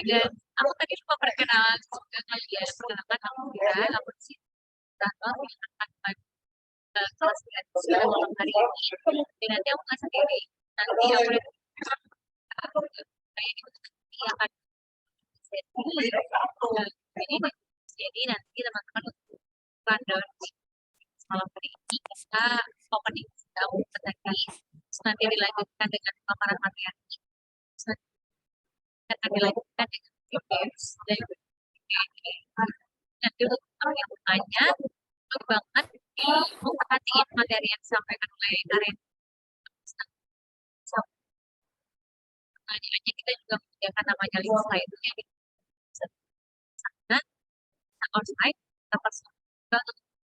Dan aku tadi lupa perkenalan juga kali ya. Perkenalkan aku Mira, aku di sini yang akan kelas 3 malam hari ini. Dan nanti aku nggak sendiri. Nanti aku yang akan jadi nanti teman-teman untuk rundown malam hari ini kita opening tadi, nanti dilanjutkan dengan paparan materi, akan dilanjutkan dengan tips dan nanti untuk yang bertanya banget memperhatikan materi yang disampaikan oleh Karen. Pertanyaannya kita juga menyediakan namanya link slide nya di sana, outside dapat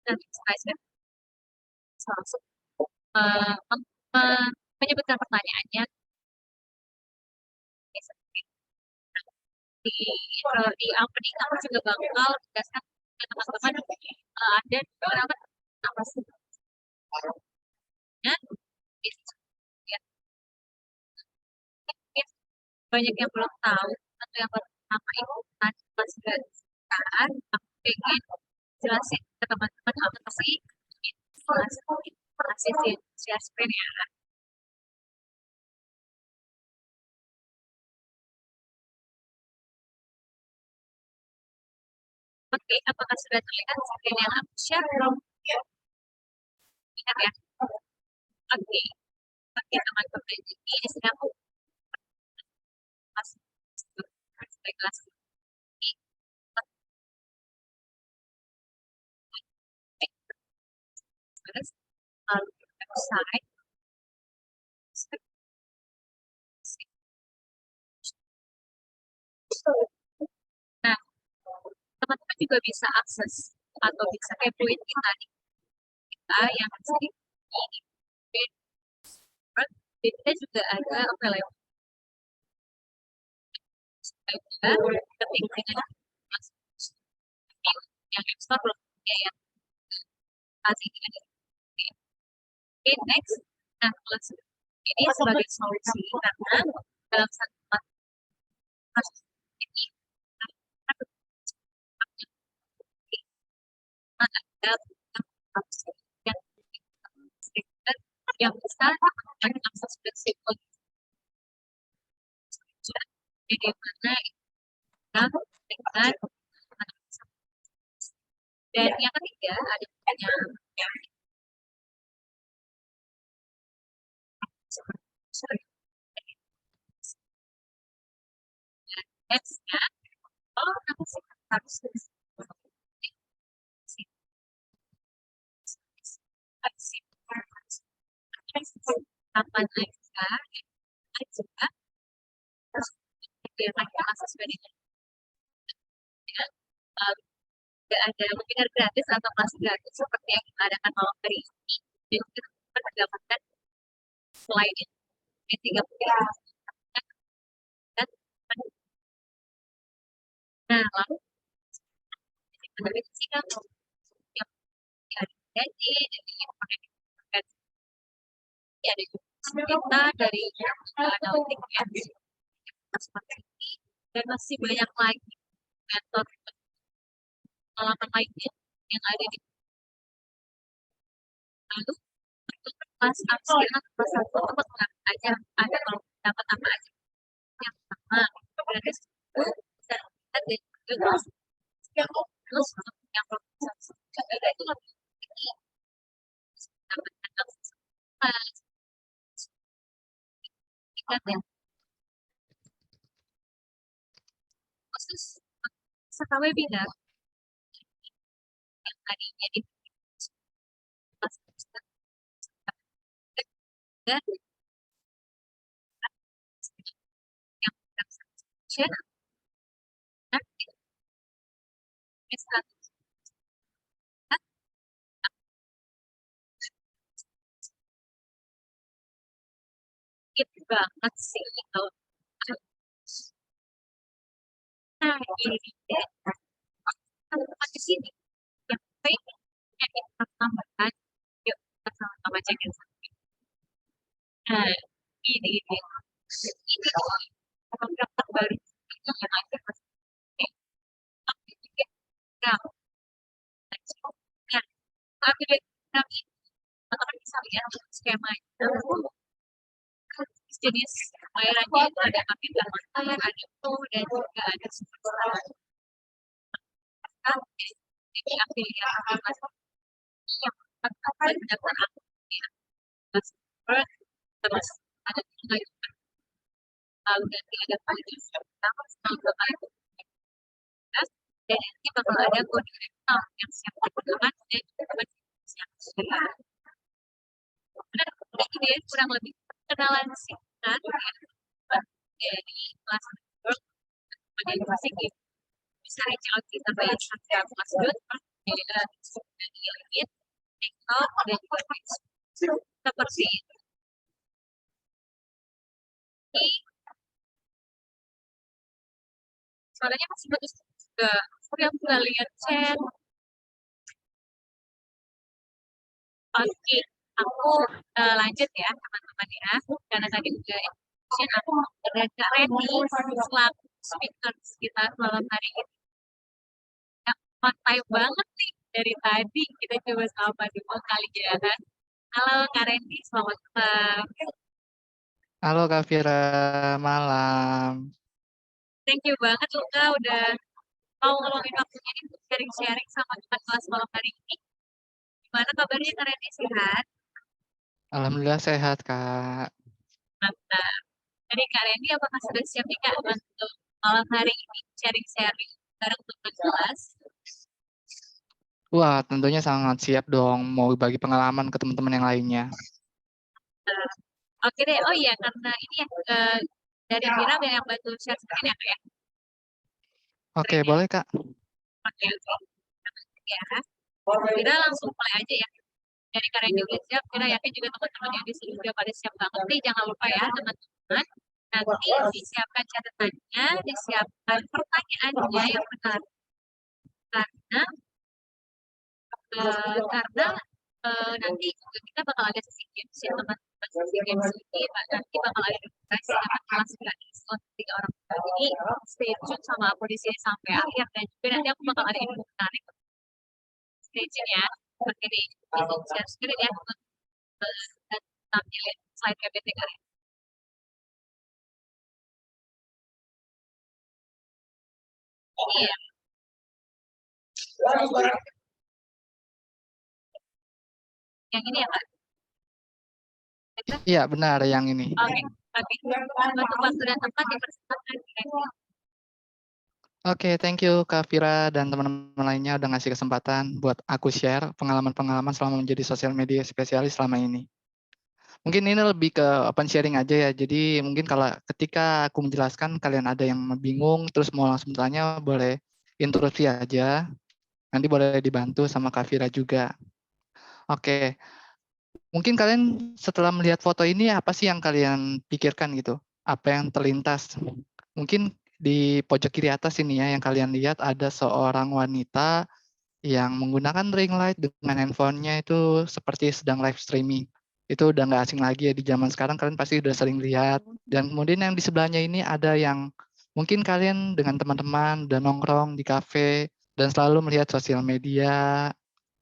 dan slide langsung menyebutkan pertanyaannya di opening aku juga bakal menjelaskan ke teman-teman ada beberapa apa sih ya, banyak yang belum tahu atau yang pertama ikutan kelas sekarang aku pengen jelasin ke teman-teman apa sih inflasi CSP ya. Oke, apakah sudah terlihat screen yang aku share? Ingat ya. Oke, teman-teman ini sedang kelas website nah teman-teman juga bisa akses atau bisa kepoin kita yang di kita juga ada available ketika yang ekspor belum punya yang kasih ini. Oke, next. Nah, ini sebagai solusi karena dalam satu kasus ini ada yang bisa akses fleksibel. Jadi mana dengan dan yang ketiga ada yang X-nya harus kapan aja biar akses kreditnya tidak ada webinar gratis atau kelas gratis seperti yang kita adakan malam hari ini dan kita mendapatkan selain ini 30 dan nah lalu dari sini kan yang jadi ada kita dari analitik dan masih banyak lagi metode pengalaman lainnya yang ada di lalu untuk kelas abstrak kelas 1 tempat aja ada kalau dapat apa aja yang pertama gratis bisa lihat dan juga terus yang juga itu lebih tinggi dapatkan akses kelas ingat ya khusus peserta webinar yang tadinya di kelas dan yang channel nanti bisa banget sih kalau nah ini dia kalau di sini yang penting yang kita tambahkan yuk kita sama-sama cek nah ini ini program terbaru yang ada masih bikin program. Nah, update program ini teman-teman bisa lihat skemanya. Jenis bayarannya itu ada paket bermanfaat, ada pro, dan juga ada super. Jadi afiliasi aplikasi yang mendaftar aplikasi terus ada juga lalu nanti ada validasi pertama sama dan nanti bakal ada kode account yang siap digunakan dan juga yang siap. Nah, ini dia kurang lebih kenalan singkat dari kelas network pada musik ini. Bisa reach out kita via Instagram Mas.com, di LinkedIn, TikTok, dan juga Facebook. Seperti itu. Ini suaranya masih bagus juga. Oke, aku nggak lihat chat. Oke, aku lanjut ya teman-teman ya. Karena tadi juga introduction aku ada Kak Reni selaku speaker kita malam hari ini. Ya, pantai banget nih dari tadi kita coba sapa dulu kali ya kan. Halo Kak Reni, selamat malam. Halo Kak Vira, malam. Thank you banget loh Kak udah mau ngeluangin waktunya nih untuk sharing-sharing sama teman kelas malam hari ini. Gimana kabarnya Kak Reni, sehat? Alhamdulillah sehat Kak. Mantap. Jadi Kak Reni apakah sudah siap nih Kak untuk malam hari ini sharing-sharing bareng teman kelas? Wah, tentunya sangat siap dong mau bagi pengalaman ke teman-teman yang lainnya. Oke deh, oh iya karena ini ya dari Vira yang bantu share screen ya Kak ya? Oke, Screen ya? boleh Kak. Oke, ya. Vira langsung mulai aja ya. Dari Kak Reni udah siap, Vira yakin juga teman-teman yang di sini juga pada siap banget nih. Jangan lupa ya teman-teman. Nanti disiapkan catatannya, disiapkan pertanyaannya yang benar. Karena nanti juga kita bakal ada sesi games ya teman-teman. Sesi games ini nanti bakal ada durasi sama kelas gratis untuk 3 orang. Jadi stay tune sama aku di sini sampai akhir dan juga nanti aku bakal ada info menarik. Stay tune ya. Oke deh, izin share screen ya untuk tampilin slide PPT kalian. Iya. Yang ini ya Kak? Iya, benar yang ini. Oke. Untuk waktu dan tempat dipersilakan. Oke, thank you Kak Vira dan teman-teman lainnya udah ngasih kesempatan buat aku share pengalaman-pengalaman selama menjadi sosial media spesialis selama ini. Mungkin ini lebih ke open sharing aja ya. Jadi mungkin kalau ketika aku menjelaskan kalian ada yang bingung terus mau langsung tanya, boleh interupsi aja. Nanti boleh dibantu sama Kak Vira juga. Oke. Mungkin kalian setelah melihat foto ini apa sih yang kalian pikirkan gitu? Apa yang terlintas? Mungkin di pojok kiri atas ini ya yang kalian lihat ada seorang wanita yang menggunakan ring light dengan handphonenya itu seperti sedang live streaming. Itu udah nggak asing lagi ya di zaman sekarang, kalian pasti udah sering lihat. Dan kemudian yang di sebelahnya ini ada yang mungkin kalian dengan teman-teman udah nongkrong di kafe dan selalu melihat sosial media.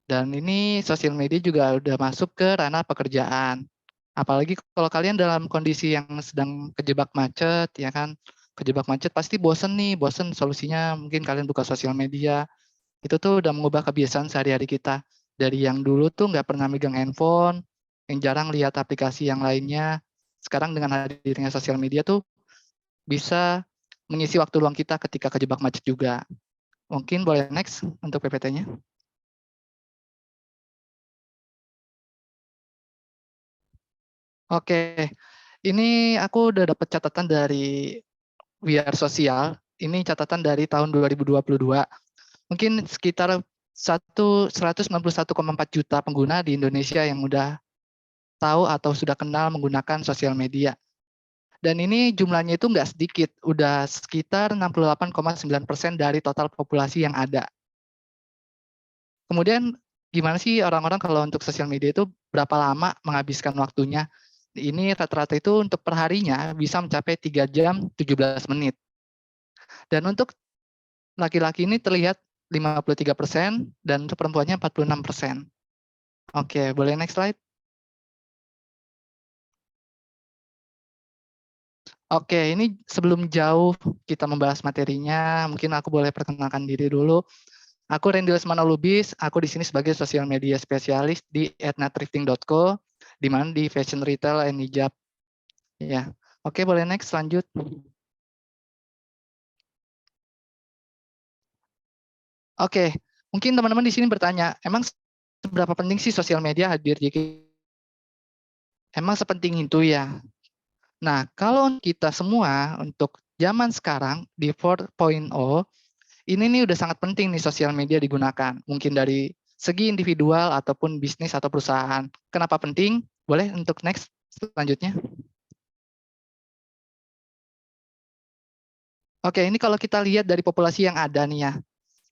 Dan ini sosial media juga udah masuk ke ranah pekerjaan. Apalagi kalau kalian dalam kondisi yang sedang kejebak macet, ya kan, kejebak macet pasti bosen nih, bosen solusinya mungkin kalian buka sosial media. Itu tuh udah mengubah kebiasaan sehari-hari kita. Dari yang dulu tuh nggak pernah megang handphone, yang jarang lihat aplikasi yang lainnya, sekarang dengan hadirnya sosial media tuh bisa mengisi waktu luang kita ketika kejebak macet juga. Mungkin boleh next untuk PPT-nya. Oke, ini aku udah dapat catatan dari We Are Social. Ini catatan dari tahun 2022. Mungkin sekitar 191,4 juta pengguna di Indonesia yang udah tahu atau sudah kenal menggunakan sosial media. Dan ini jumlahnya itu nggak sedikit, udah sekitar 68,9% dari total populasi yang ada. Kemudian gimana sih orang-orang kalau untuk sosial media itu berapa lama menghabiskan waktunya? Ini rata-rata itu untuk perharinya bisa mencapai 3 jam 17 menit. Dan untuk laki-laki ini terlihat 53% dan untuk perempuannya 46%. Oke, boleh next slide? Oke, ini sebelum jauh kita membahas materinya, mungkin aku boleh perkenalkan diri dulu. Aku Randy Lesmana Lubis, aku di sini sebagai social media spesialis di etnathrifting.co, di mana di fashion retail and hijab. Ya, oke, boleh next, lanjut. Oke, mungkin teman-teman di sini bertanya, emang seberapa penting sih sosial media hadir di emang sepenting itu ya? Nah, kalau kita semua untuk zaman sekarang di 4.0, ini nih udah sangat penting nih sosial media digunakan. Mungkin dari segi individual ataupun bisnis atau perusahaan. Kenapa penting? Boleh untuk next selanjutnya. Oke, ini kalau kita lihat dari populasi yang ada nih ya,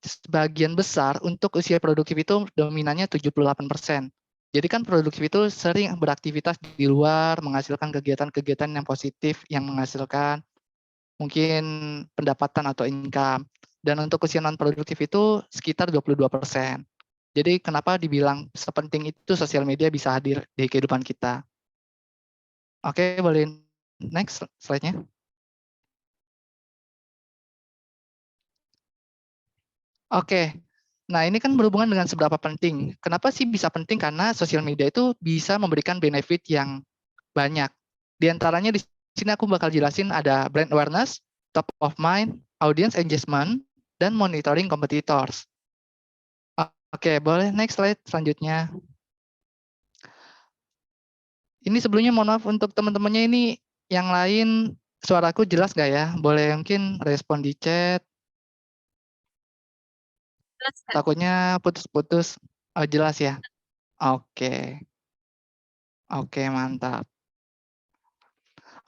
sebagian besar untuk usia produktif itu dominannya 78%. Jadi kan produktif itu sering beraktivitas di luar, menghasilkan kegiatan-kegiatan yang positif, yang menghasilkan mungkin pendapatan atau income. Dan untuk usia non-produktif itu sekitar 22%. Jadi kenapa dibilang sepenting itu sosial media bisa hadir di kehidupan kita. Oke, boleh next slide-nya. Oke, nah ini kan berhubungan dengan seberapa penting. Kenapa sih bisa penting? Karena sosial media itu bisa memberikan benefit yang banyak. Di antaranya di sini aku bakal jelasin ada brand awareness, top of mind, audience engagement, dan monitoring competitors. Oke, boleh next slide selanjutnya. Ini sebelumnya mohon maaf untuk teman-temannya ini yang lain suaraku jelas nggak ya? Boleh mungkin respon di chat. Jelas, Kak. Takutnya putus-putus. Oh, jelas ya? Oke. Oke, mantap.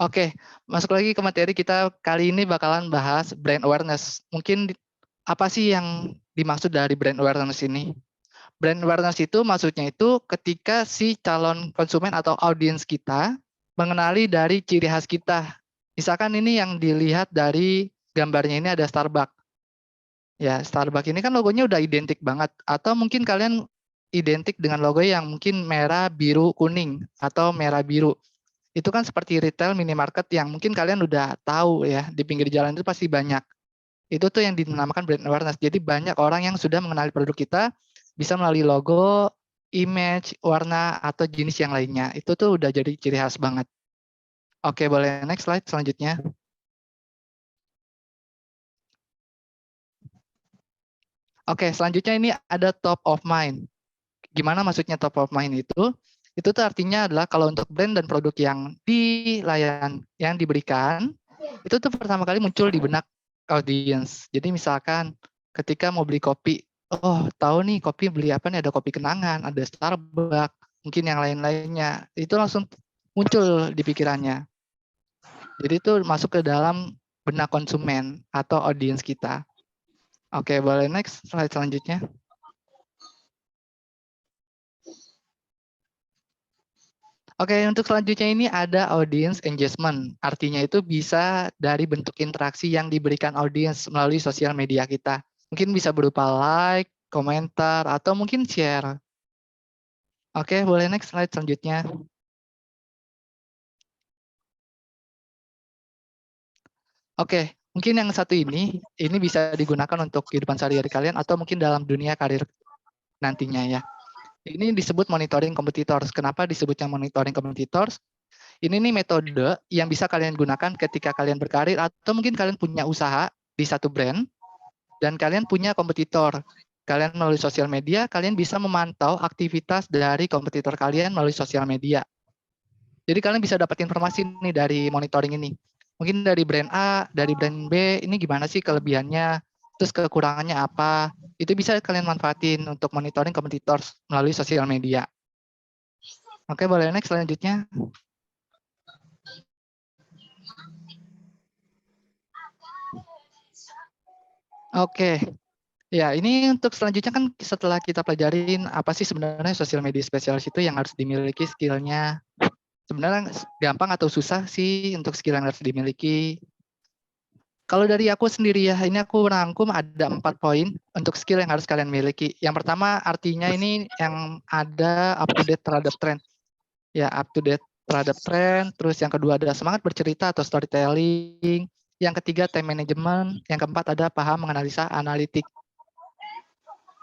Oke, masuk lagi ke materi kita kali ini bakalan bahas brand awareness. Mungkin apa sih yang dimaksud dari brand awareness ini? Brand awareness itu maksudnya itu ketika si calon konsumen atau audiens kita mengenali dari ciri khas kita. Misalkan ini yang dilihat dari gambarnya ini ada Starbucks. Ya, Starbucks ini kan logonya udah identik banget. Atau mungkin kalian identik dengan logo yang mungkin merah, biru, kuning. Atau merah, biru. Itu kan seperti retail minimarket yang mungkin kalian udah tahu ya. Di pinggir jalan itu pasti banyak. Itu tuh yang dinamakan brand awareness. Jadi banyak orang yang sudah mengenali produk kita bisa melalui logo, image, warna, atau jenis yang lainnya. Itu tuh udah jadi ciri khas banget. Oke, boleh next slide selanjutnya. Oke, selanjutnya ini ada top of mind. Gimana maksudnya top of mind itu? Itu tuh artinya adalah kalau untuk brand dan produk yang yang diberikan, itu tuh pertama kali muncul di benak audience. Jadi misalkan ketika mau beli kopi, oh tahu nih kopi beli apa nih, ada kopi kenangan, ada Starbucks, mungkin yang lain-lainnya. Itu langsung muncul di pikirannya. Jadi itu masuk ke dalam benak konsumen atau audience kita. Oke, boleh next slide selanjutnya. Oke, untuk selanjutnya ini ada audience engagement. Artinya itu bisa dari bentuk interaksi yang diberikan audience melalui sosial media kita. Mungkin bisa berupa like, komentar, atau mungkin share. Oke, boleh next slide selanjutnya. Oke, mungkin yang satu ini bisa digunakan untuk kehidupan sehari-hari kalian atau mungkin dalam dunia karir nantinya ya. Ini disebut monitoring competitors. Kenapa disebutnya monitoring competitors? Ini nih metode yang bisa kalian gunakan ketika kalian berkarir atau mungkin kalian punya usaha di satu brand dan kalian punya kompetitor. Kalian melalui sosial media, kalian bisa memantau aktivitas dari kompetitor kalian melalui sosial media. Jadi kalian bisa dapat informasi nih dari monitoring ini. Mungkin dari brand A, dari brand B, ini gimana sih kelebihannya, terus kekurangannya apa. Itu bisa kalian manfaatin untuk monitoring kompetitor melalui sosial media. Oke, boleh next selanjutnya. Oke, ya ini untuk selanjutnya kan setelah kita pelajarin apa sih sebenarnya sosial media spesialis itu yang harus dimiliki skillnya. sebenarnya gampang atau susah sih untuk skill yang harus dimiliki? Kalau dari aku sendiri ya, ini aku rangkum ada 4 poin untuk skill yang harus kalian miliki. Yang pertama artinya ini yang ada up to date terhadap tren. Ya, up to date terhadap tren. Terus yang kedua ada semangat bercerita atau storytelling. Yang ketiga time management. Yang keempat ada paham menganalisa analitik.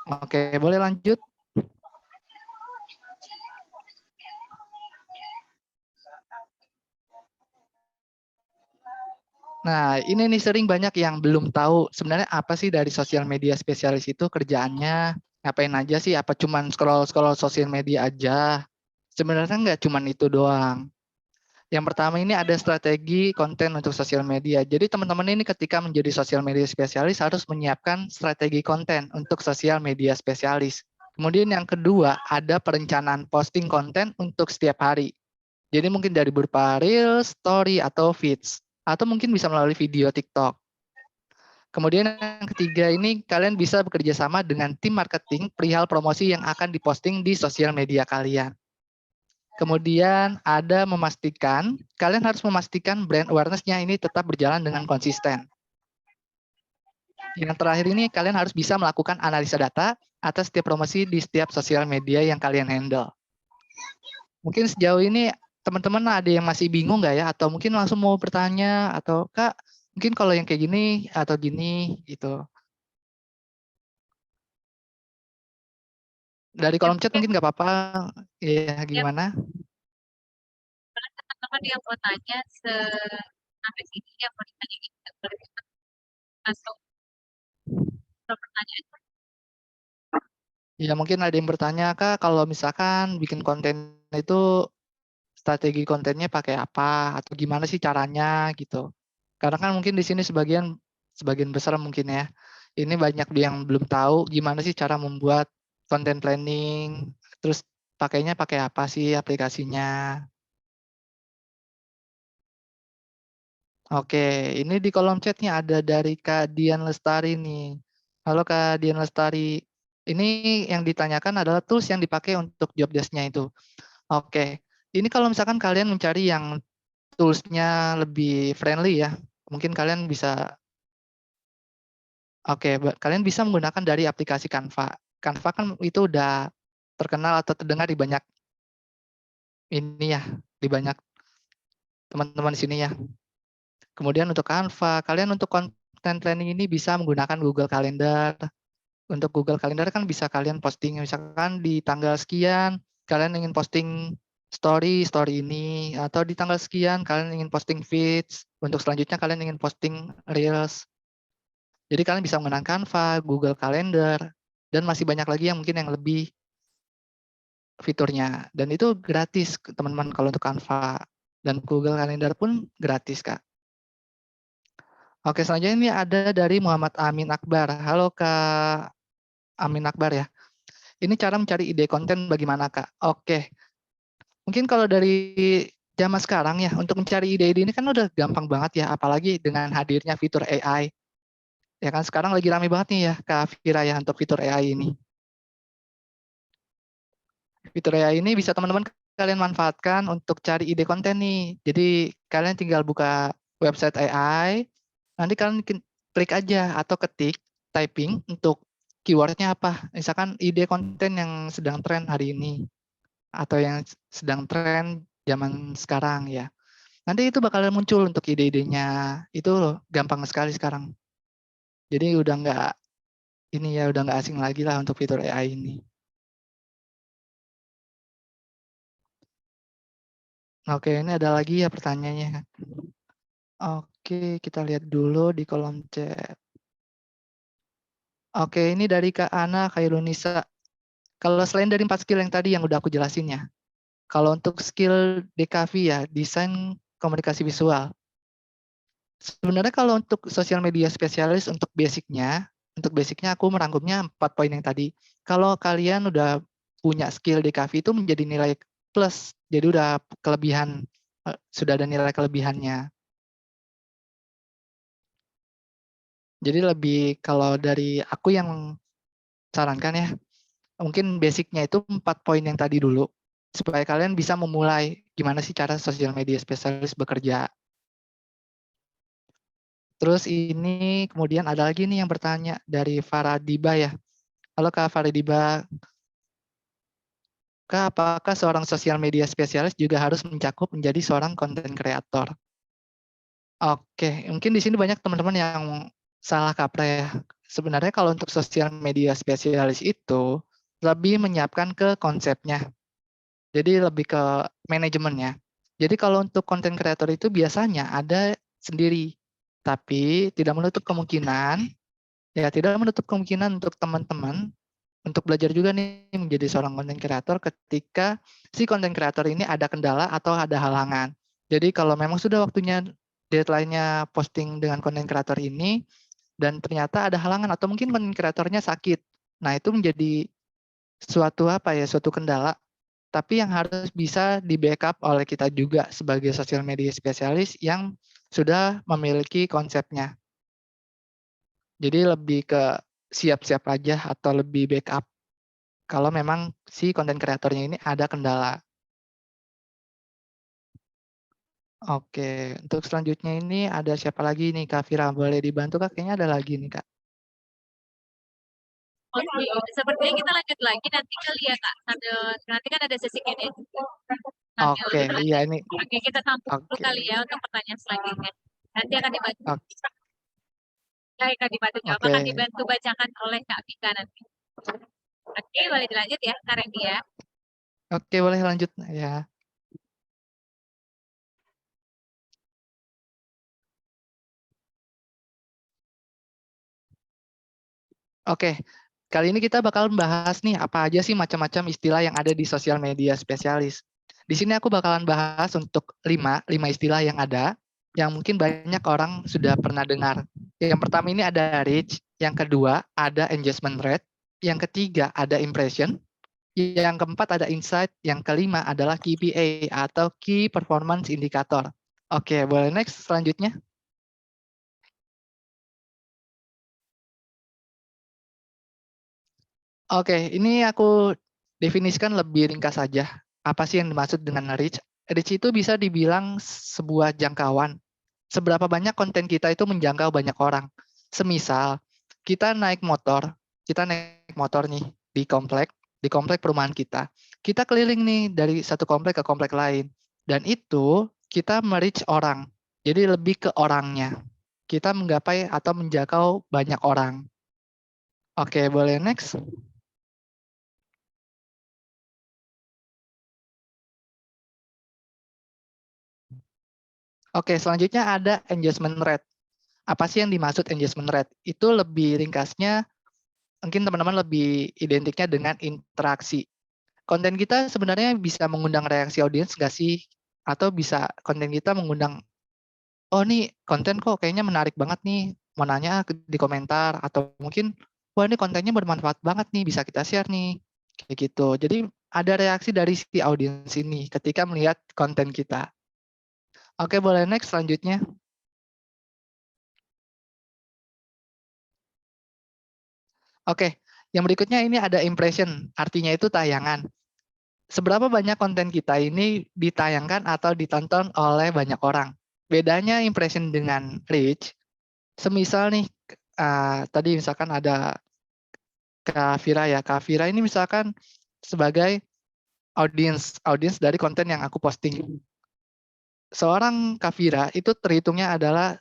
Oke, boleh lanjut? Nah, ini nih sering banyak yang belum tahu sebenarnya apa sih dari sosial media spesialis itu kerjaannya, ngapain aja sih, apa cuman scroll-scroll sosial media aja. Sebenarnya nggak cuman itu doang. Yang pertama ini ada strategi konten untuk sosial media. Jadi teman-teman ini ketika menjadi sosial media spesialis harus menyiapkan strategi konten untuk sosial media spesialis. Kemudian yang kedua ada perencanaan posting konten untuk setiap hari. Jadi mungkin dari berupa reels, story, atau feeds. Atau mungkin bisa melalui video TikTok. Kemudian yang ketiga ini kalian bisa bekerja sama dengan tim marketing perihal promosi yang akan diposting di sosial media kalian. Kemudian ada kalian harus memastikan brand awareness-nya ini tetap berjalan dengan konsisten. Yang terakhir ini kalian harus bisa melakukan analisa data atas setiap promosi di setiap sosial media yang kalian handle. Mungkin sejauh ini teman-teman ada yang masih bingung nggak ya? Atau mungkin langsung mau bertanya, atau Kak, mungkin kalau yang kayak gini atau gini gitu. Dari Ya, kolom chat mungkin mungkin nggak apa-apa. Ya, ya, gimana? teman-teman yang mau tanya sampai sini yang mau ditanya ini boleh masuk ke pertanyaan. Ya, mungkin ada yang bertanya, Kak, kalau misalkan bikin konten itu strategi kontennya pakai apa atau gimana sih caranya gitu. Karena kan mungkin di sini sebagian besar mungkin ya. Ini banyak yang belum tahu gimana sih cara membuat content planning, terus pakainya pakai apa sih aplikasinya. Oke, ini di kolom chatnya ada dari Kak Dian Lestari nih. Halo Kak Dian Lestari. Ini yang ditanyakan adalah tools yang dipakai untuk job desk-nya itu. Oke, ini kalau misalkan kalian mencari yang tools-nya lebih friendly ya, mungkin kalian bisa, kalian bisa menggunakan dari aplikasi Canva. Canva kan itu udah terkenal atau terdengar di banyak ini ya, di banyak teman-teman di sini ya. Kemudian untuk Canva, kalian untuk content planning ini bisa menggunakan Google Calendar. Untuk Google Calendar kan bisa kalian posting, misalkan di tanggal sekian, kalian ingin posting story ini, atau di tanggal sekian kalian ingin posting feeds, untuk selanjutnya kalian ingin posting reels. Jadi kalian bisa menggunakan Canva, Google Calendar, dan masih banyak lagi yang mungkin yang lebih fiturnya. Dan itu gratis teman-teman kalau untuk Canva. Dan Google Calendar pun gratis, Kak. Oke, selanjutnya ini ada dari Muhammad Amin Akbar. Halo Kak Amin Akbar ya. Ini cara mencari ide konten bagaimana Kak? Oke, mungkin kalau dari zaman sekarang ya, untuk mencari ide-ide ini kan udah gampang banget ya, apalagi dengan hadirnya fitur AI. Ya kan sekarang lagi rame banget nih ya Kak Fira ya untuk fitur AI ini. Fitur AI ini bisa teman-teman kalian manfaatkan untuk cari ide konten nih. Jadi kalian tinggal buka website AI, nanti kalian klik aja atau ketik typing untuk keywordnya apa. Misalkan ide konten yang sedang tren hari ini atau yang sedang tren zaman sekarang ya. Nanti itu bakalan muncul untuk ide-idenya. Itu loh, gampang sekali sekarang. Jadi udah nggak udah nggak asing lagi lah untuk fitur AI ini. Oke, ini ada lagi ya pertanyaannya. Oke, kita lihat dulu di kolom chat. Oke, ini dari Kak Ana Khairunisa. Kalau selain dari 4 skill yang tadi yang udah aku jelasin ya, kalau untuk skill DKV ya, desain komunikasi visual. Sebenarnya kalau untuk sosial media spesialis untuk basicnya aku merangkumnya 4 poin yang tadi. Kalau kalian udah punya skill DKV itu menjadi nilai plus, jadi udah kelebihan, sudah ada nilai kelebihannya. Jadi lebih kalau dari aku yang sarankan ya, mungkin basicnya itu 4 poin yang tadi dulu. supaya kalian bisa memulai gimana sih cara sosial media spesialis bekerja. Terus ini kemudian ada lagi nih yang bertanya dari Faradiba ya. Halo Kak Faradiba, Kak, apakah seorang sosial media spesialis juga harus mencakup menjadi seorang konten kreator? Oke, mungkin di sini banyak teman-teman yang salah kaprah ya. Sebenarnya kalau untuk sosial media spesialis itu lebih menyiapkan ke konsepnya. Jadi lebih ke manajemennya. Jadi kalau untuk konten kreator itu biasanya ada sendiri. Tapi tidak menutup kemungkinan untuk teman-teman untuk belajar juga nih menjadi seorang konten kreator ketika si konten kreator ini ada kendala atau ada halangan. Jadi kalau memang sudah waktunya deadline-nya posting dengan konten kreator ini dan ternyata ada halangan atau mungkin konten kreatornya sakit. Nah, itu menjadi suatu kendala tapi yang harus bisa di-backup oleh kita juga sebagai sosial media spesialis yang sudah memiliki konsepnya. Jadi lebih ke siap-siap aja atau lebih backup kalau memang si konten kreatornya ini ada kendala. Oke, untuk selanjutnya ini ada siapa lagi nih Kak Fira? Boleh dibantu Kak? Kayaknya ada lagi nih Kak. Oke, sepertinya kita lanjut lagi nanti kali ya Kak. Nanti kan ada sesi Q&A. Oke, iya ini. Oke, kita tampung dulu Oke, kali ya untuk pertanyaan selanjutnya. Nanti akan dibantu. oke, Akan dibantu jawab, akan dibantu bacakan oleh Kak Vika nanti. Oke, boleh dilanjut ya, Kak Randy ya. oke boleh lanjut ya. Oke, kali ini kita bakal membahas nih apa aja sih macam-macam istilah yang ada di sosial media spesialis. Di sini aku bakalan bahas untuk lima istilah yang ada, yang mungkin banyak orang sudah pernah dengar. Yang pertama ini ada reach, yang kedua ada engagement rate, yang ketiga ada impression, yang keempat ada insight, yang kelima adalah KPI atau Key Performance Indicator. Oke, boleh next selanjutnya. Oke, ini aku definisikan lebih ringkas saja. Apa sih yang dimaksud dengan reach? Reach itu bisa dibilang sebuah jangkauan. Seberapa banyak konten kita itu menjangkau banyak orang. Semisal, kita naik motor nih di komplek perumahan kita. Kita keliling nih dari satu komplek ke komplek lain. Dan itu kita merich orang. Jadi lebih ke orangnya. Kita menggapai atau menjangkau banyak orang. Oke, boleh next. Oke, selanjutnya ada engagement rate. Apa sih yang dimaksud engagement rate? Itu lebih ringkasnya, mungkin teman-teman lebih identiknya dengan interaksi. Konten kita sebenarnya bisa mengundang reaksi audiens nggak sih? Atau bisa konten kita mengundang, oh nih konten kok kayaknya menarik banget nih, mau nanya di komentar. Atau mungkin, wah ini kontennya bermanfaat banget nih, bisa kita share nih. Kayak gitu. Jadi ada reaksi dari si audiens ini ketika melihat konten kita. Oke, boleh next selanjutnya. Oke, yang berikutnya ini ada impression, artinya itu tayangan. Seberapa banyak konten kita ini ditayangkan atau ditonton oleh banyak orang. Bedanya impression dengan reach, semisal nih, tadi misalkan ada Kak Vira ya, Kak Vira ini misalkan sebagai audiens dari konten yang aku posting. Seorang Kak Vira itu terhitungnya adalah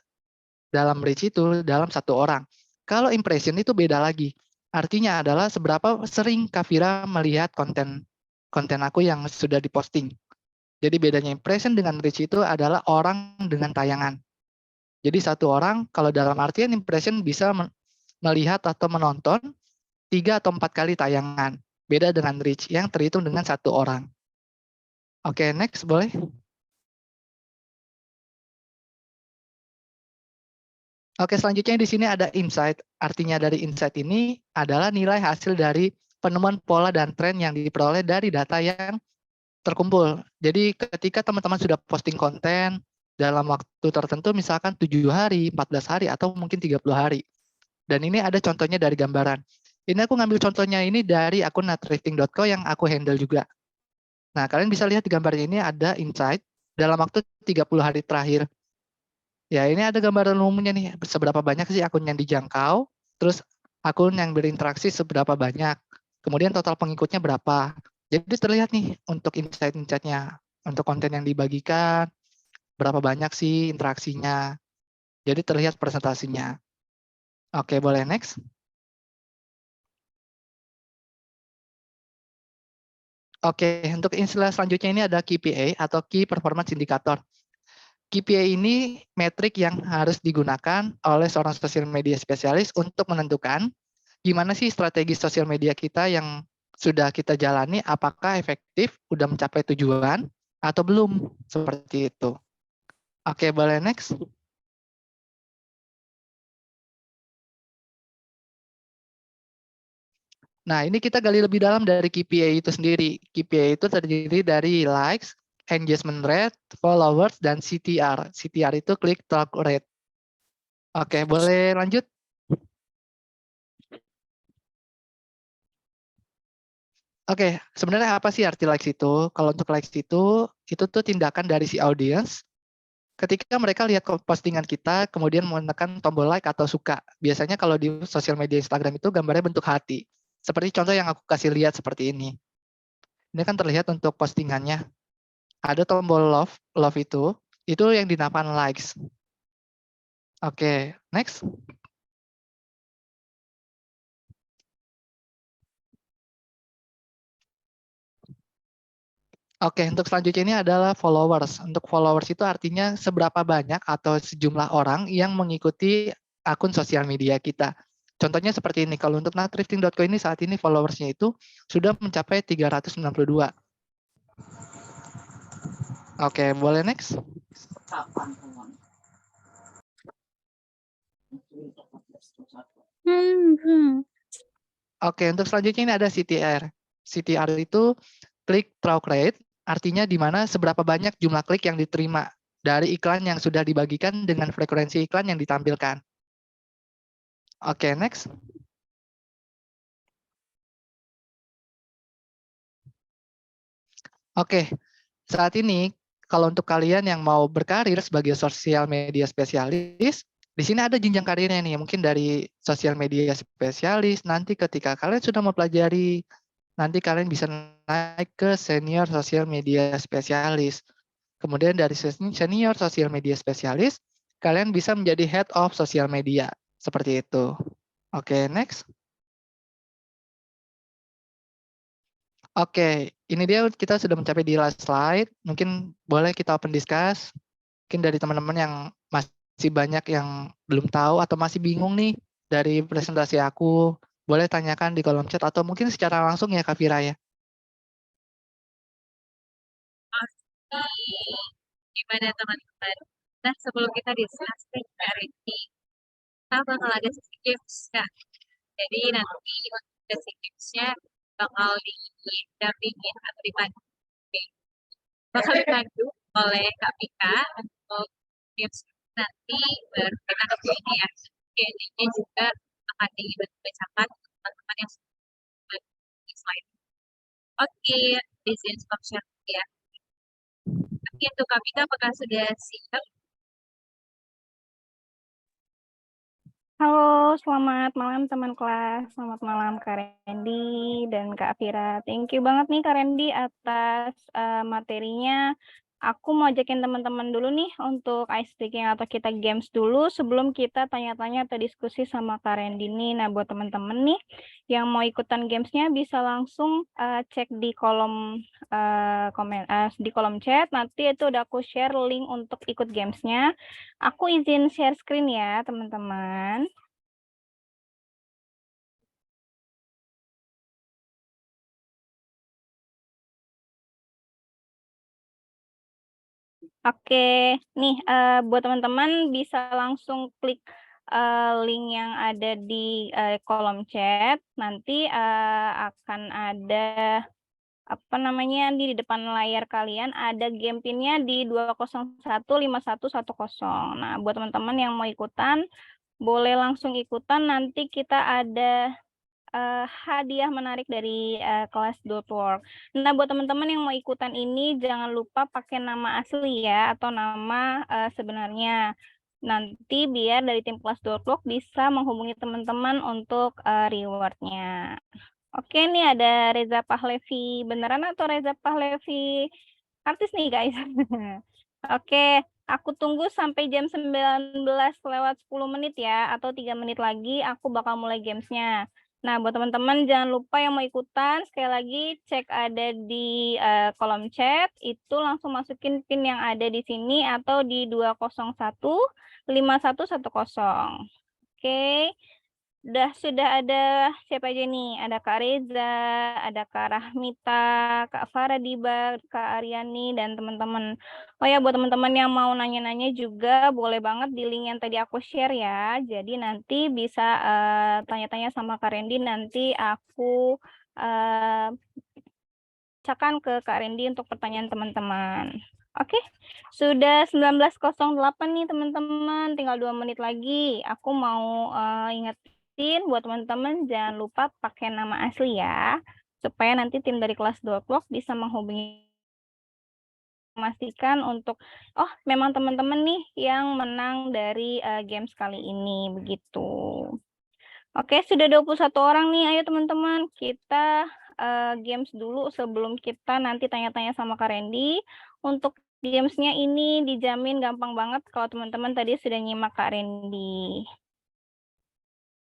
dalam reach itu dalam satu orang. Kalau impression itu beda lagi. Artinya adalah seberapa sering Kak Vira melihat konten aku yang sudah diposting. Jadi bedanya impression dengan reach itu adalah orang dengan tayangan. Jadi satu orang kalau dalam artian impression bisa melihat atau menonton 3 atau 4 kali tayangan. Beda dengan reach yang terhitung dengan satu orang. Oke, next boleh. Oke, selanjutnya di sini ada insight. Artinya dari insight ini adalah nilai hasil dari penemuan pola dan tren yang diperoleh dari data yang terkumpul. Jadi ketika teman-teman sudah posting konten dalam waktu tertentu, misalkan 7 hari, 14 hari, atau mungkin 30 hari. Dan ini ada contohnya dari gambaran. Ini aku ngambil contohnya ini dari akun natrifting.co yang aku handle juga. Nah, kalian bisa lihat di gambar ini ada insight dalam waktu 30 hari terakhir. Ya, ini ada gambaran umumnya nih, seberapa banyak sih akun yang dijangkau, terus akun yang berinteraksi seberapa banyak, kemudian total pengikutnya berapa. Jadi terlihat nih untuk insight-insight-nya, untuk konten yang dibagikan, berapa banyak sih interaksinya. Jadi terlihat presentasinya. Oke, boleh next. Oke, untuk istilah selanjutnya ini ada KPI atau Key Performance Indicator. KPI ini metrik yang harus digunakan oleh seorang sosial media spesialis untuk menentukan gimana sih strategi sosial media kita yang sudah kita jalani, apakah efektif, udah mencapai tujuan, atau belum, seperti itu. Oke, boleh next. Nah, ini kita gali lebih dalam dari KPI itu sendiri. KPI itu terdiri dari likes, engagement rate, followers, dan CTR. CTR itu click through rate. Oke, boleh lanjut? Oke, sebenarnya apa sih arti likes itu? Kalau untuk likes itu tuh tindakan dari si audience ketika mereka lihat postingan kita, kemudian menekan tombol like atau suka. Biasanya kalau di sosial media Instagram itu gambarnya bentuk hati. Seperti contoh yang aku kasih lihat seperti ini. Ini kan terlihat untuk postingannya. Ada tombol love itu yang dinamakan likes. Oke, next. Oke, untuk selanjutnya ini adalah followers. Untuk followers itu artinya seberapa banyak atau sejumlah orang yang mengikuti akun sosial media kita. Contohnya seperti ini, kalau untuk natrifting.co ini saat ini followersnya itu sudah mencapai 392. Oke, boleh next? Oke, untuk selanjutnya ini ada CTR. CTR itu click through rate, artinya di mana seberapa banyak jumlah klik yang diterima dari iklan yang sudah dibagikan dengan frekuensi iklan yang ditampilkan. Oke, next. Oke, saat ini kalau untuk kalian yang mau berkarir sebagai sosial media spesialis, di sini ada jenjang karirnya nih, mungkin dari sosial media spesialis, nanti ketika kalian sudah mempelajari, nanti kalian bisa naik ke senior sosial media spesialis. Kemudian dari senior sosial media spesialis, kalian bisa menjadi head of sosial media. Seperti itu. Oke, next. Oke, ini dia kita sudah mencapai di last slide. Mungkin boleh kita open discuss. Mungkin dari teman-teman yang masih banyak yang belum tahu atau masih bingung nih dari presentasi aku, boleh tanyakan di kolom chat atau mungkin secara langsung ya Kak Fira ya. Gimana teman-teman? Nah, sebelum kita discuss nih hari ini, kita bakal ada sesi games, Kak. Jadi nanti untuk sesi gamesnya bakal didampingin atau dipandu, bakal dipandu oleh Kak Pika untuk games nanti baru kita ke ini ya. Q&A juga akan dibacakan untuk teman-teman yang sudah di slide. Oke, izin stop share ya. Oke, untuk Kak Pika apakah sudah siap? Halo, selamat malam teman kelas. Selamat malam Kak Randy dan Kak Afira. Thank you banget nih Kak Randy atas materinya. Aku mau ajakin teman-teman dulu nih untuk ice breaking atau kita games dulu sebelum kita tanya-tanya atau diskusi sama Kak Randy nih. Nah, buat teman-teman nih yang mau ikutan gamesnya bisa langsung cek di kolom komen di kolom chat. Nanti itu udah aku share link untuk ikut gamesnya. Aku izin share screen ya, teman-teman. Oke, nih buat teman-teman bisa langsung klik link yang ada di kolom chat. Nanti akan ada apa namanya di depan layar kalian ada game pinnya di 2015110. Nah, buat teman-teman yang mau ikutan boleh langsung ikutan, nanti kita ada hadiah menarik dari kelas .work. Nah, buat teman-teman yang mau ikutan ini, jangan lupa pakai nama asli ya, atau nama sebenarnya. Nanti biar dari tim kelas .work bisa menghubungi teman-teman untuk rewardnya. Oke, nih ada Reza Pahlevi. Beneran atau Reza Pahlevi artis nih, guys? Oke, aku tunggu sampai jam 19:10 ya, atau 3 menit lagi aku bakal mulai gamesnya. Nah, buat teman-teman jangan lupa yang mau ikutan, sekali lagi cek ada di kolom chat, itu langsung masukin PIN yang ada di sini atau di 201-5110. Oke. Sudah ada siapa aja nih? Ada Kak Reza, ada Kak Rahmita, Kak Faradiba, Kak Aryani, dan teman-teman. Oh ya, buat teman-teman yang mau nanya-nanya juga boleh banget di link yang tadi aku share ya. Jadi nanti bisa tanya-tanya sama Kak Randy, nanti aku cakan ke Kak Randy untuk pertanyaan teman-teman. Oke, sudah 19:08 nih teman-teman, tinggal 2 menit lagi. Aku mau ingetin buat teman-teman jangan lupa pakai nama asli ya, supaya nanti tim dari kelas .work bisa menghubungi, memastikan untuk, oh memang teman-teman nih yang menang dari games kali ini, begitu. Oke, sudah 21 orang nih, ayo teman-teman kita games dulu sebelum kita nanti tanya-tanya sama Kak Randy. Untuk gamesnya ini dijamin gampang banget kalau teman-teman tadi sudah nyimak Kak Randy.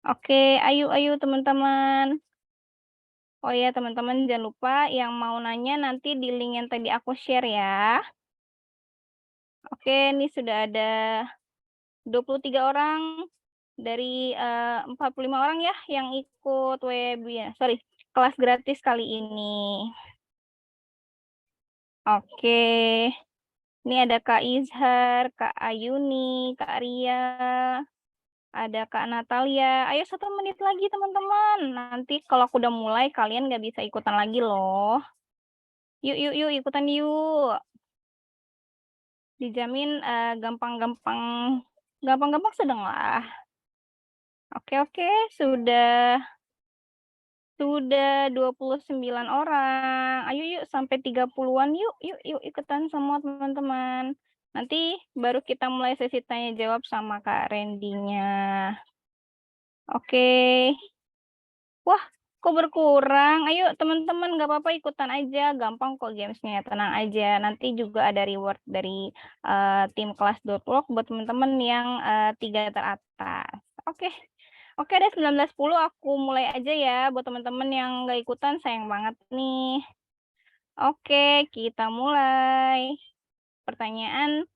Oke, ayo teman-teman. Oh ya teman-teman jangan lupa yang mau nanya nanti di link yang tadi aku share ya. Oke, ini sudah ada 23 orang dari 45 orang ya yang ikut webinar, kelas gratis kali ini. Oke, ini ada Kak Izhar, Kak Ayuni, Kak Ria, ada Kak Natalia. Ayo 1 menit lagi teman-teman. Nanti kalau aku udah mulai kalian nggak bisa ikutan lagi loh. Yuk ikutan yuk. Dijamin gampang-gampang sedang lah. Oke, sudah 29 orang. Ayo yuk sampai 30-an yuk ikutan semua teman-teman. Nanti baru kita mulai sesi tanya jawab sama Kak Randy-nya. Oke. Wah, kok berkurang? Ayo teman-teman nggak apa-apa ikutan aja, gampang kok gamesnya, tenang aja. Nanti juga ada reward dari tim kelas .work buat teman-teman yang 3 teratas. Oke deh, 19:10 aku mulai aja ya. Buat teman-teman yang nggak ikutan, sayang banget nih. Oke, kita mulai. Pertanyaan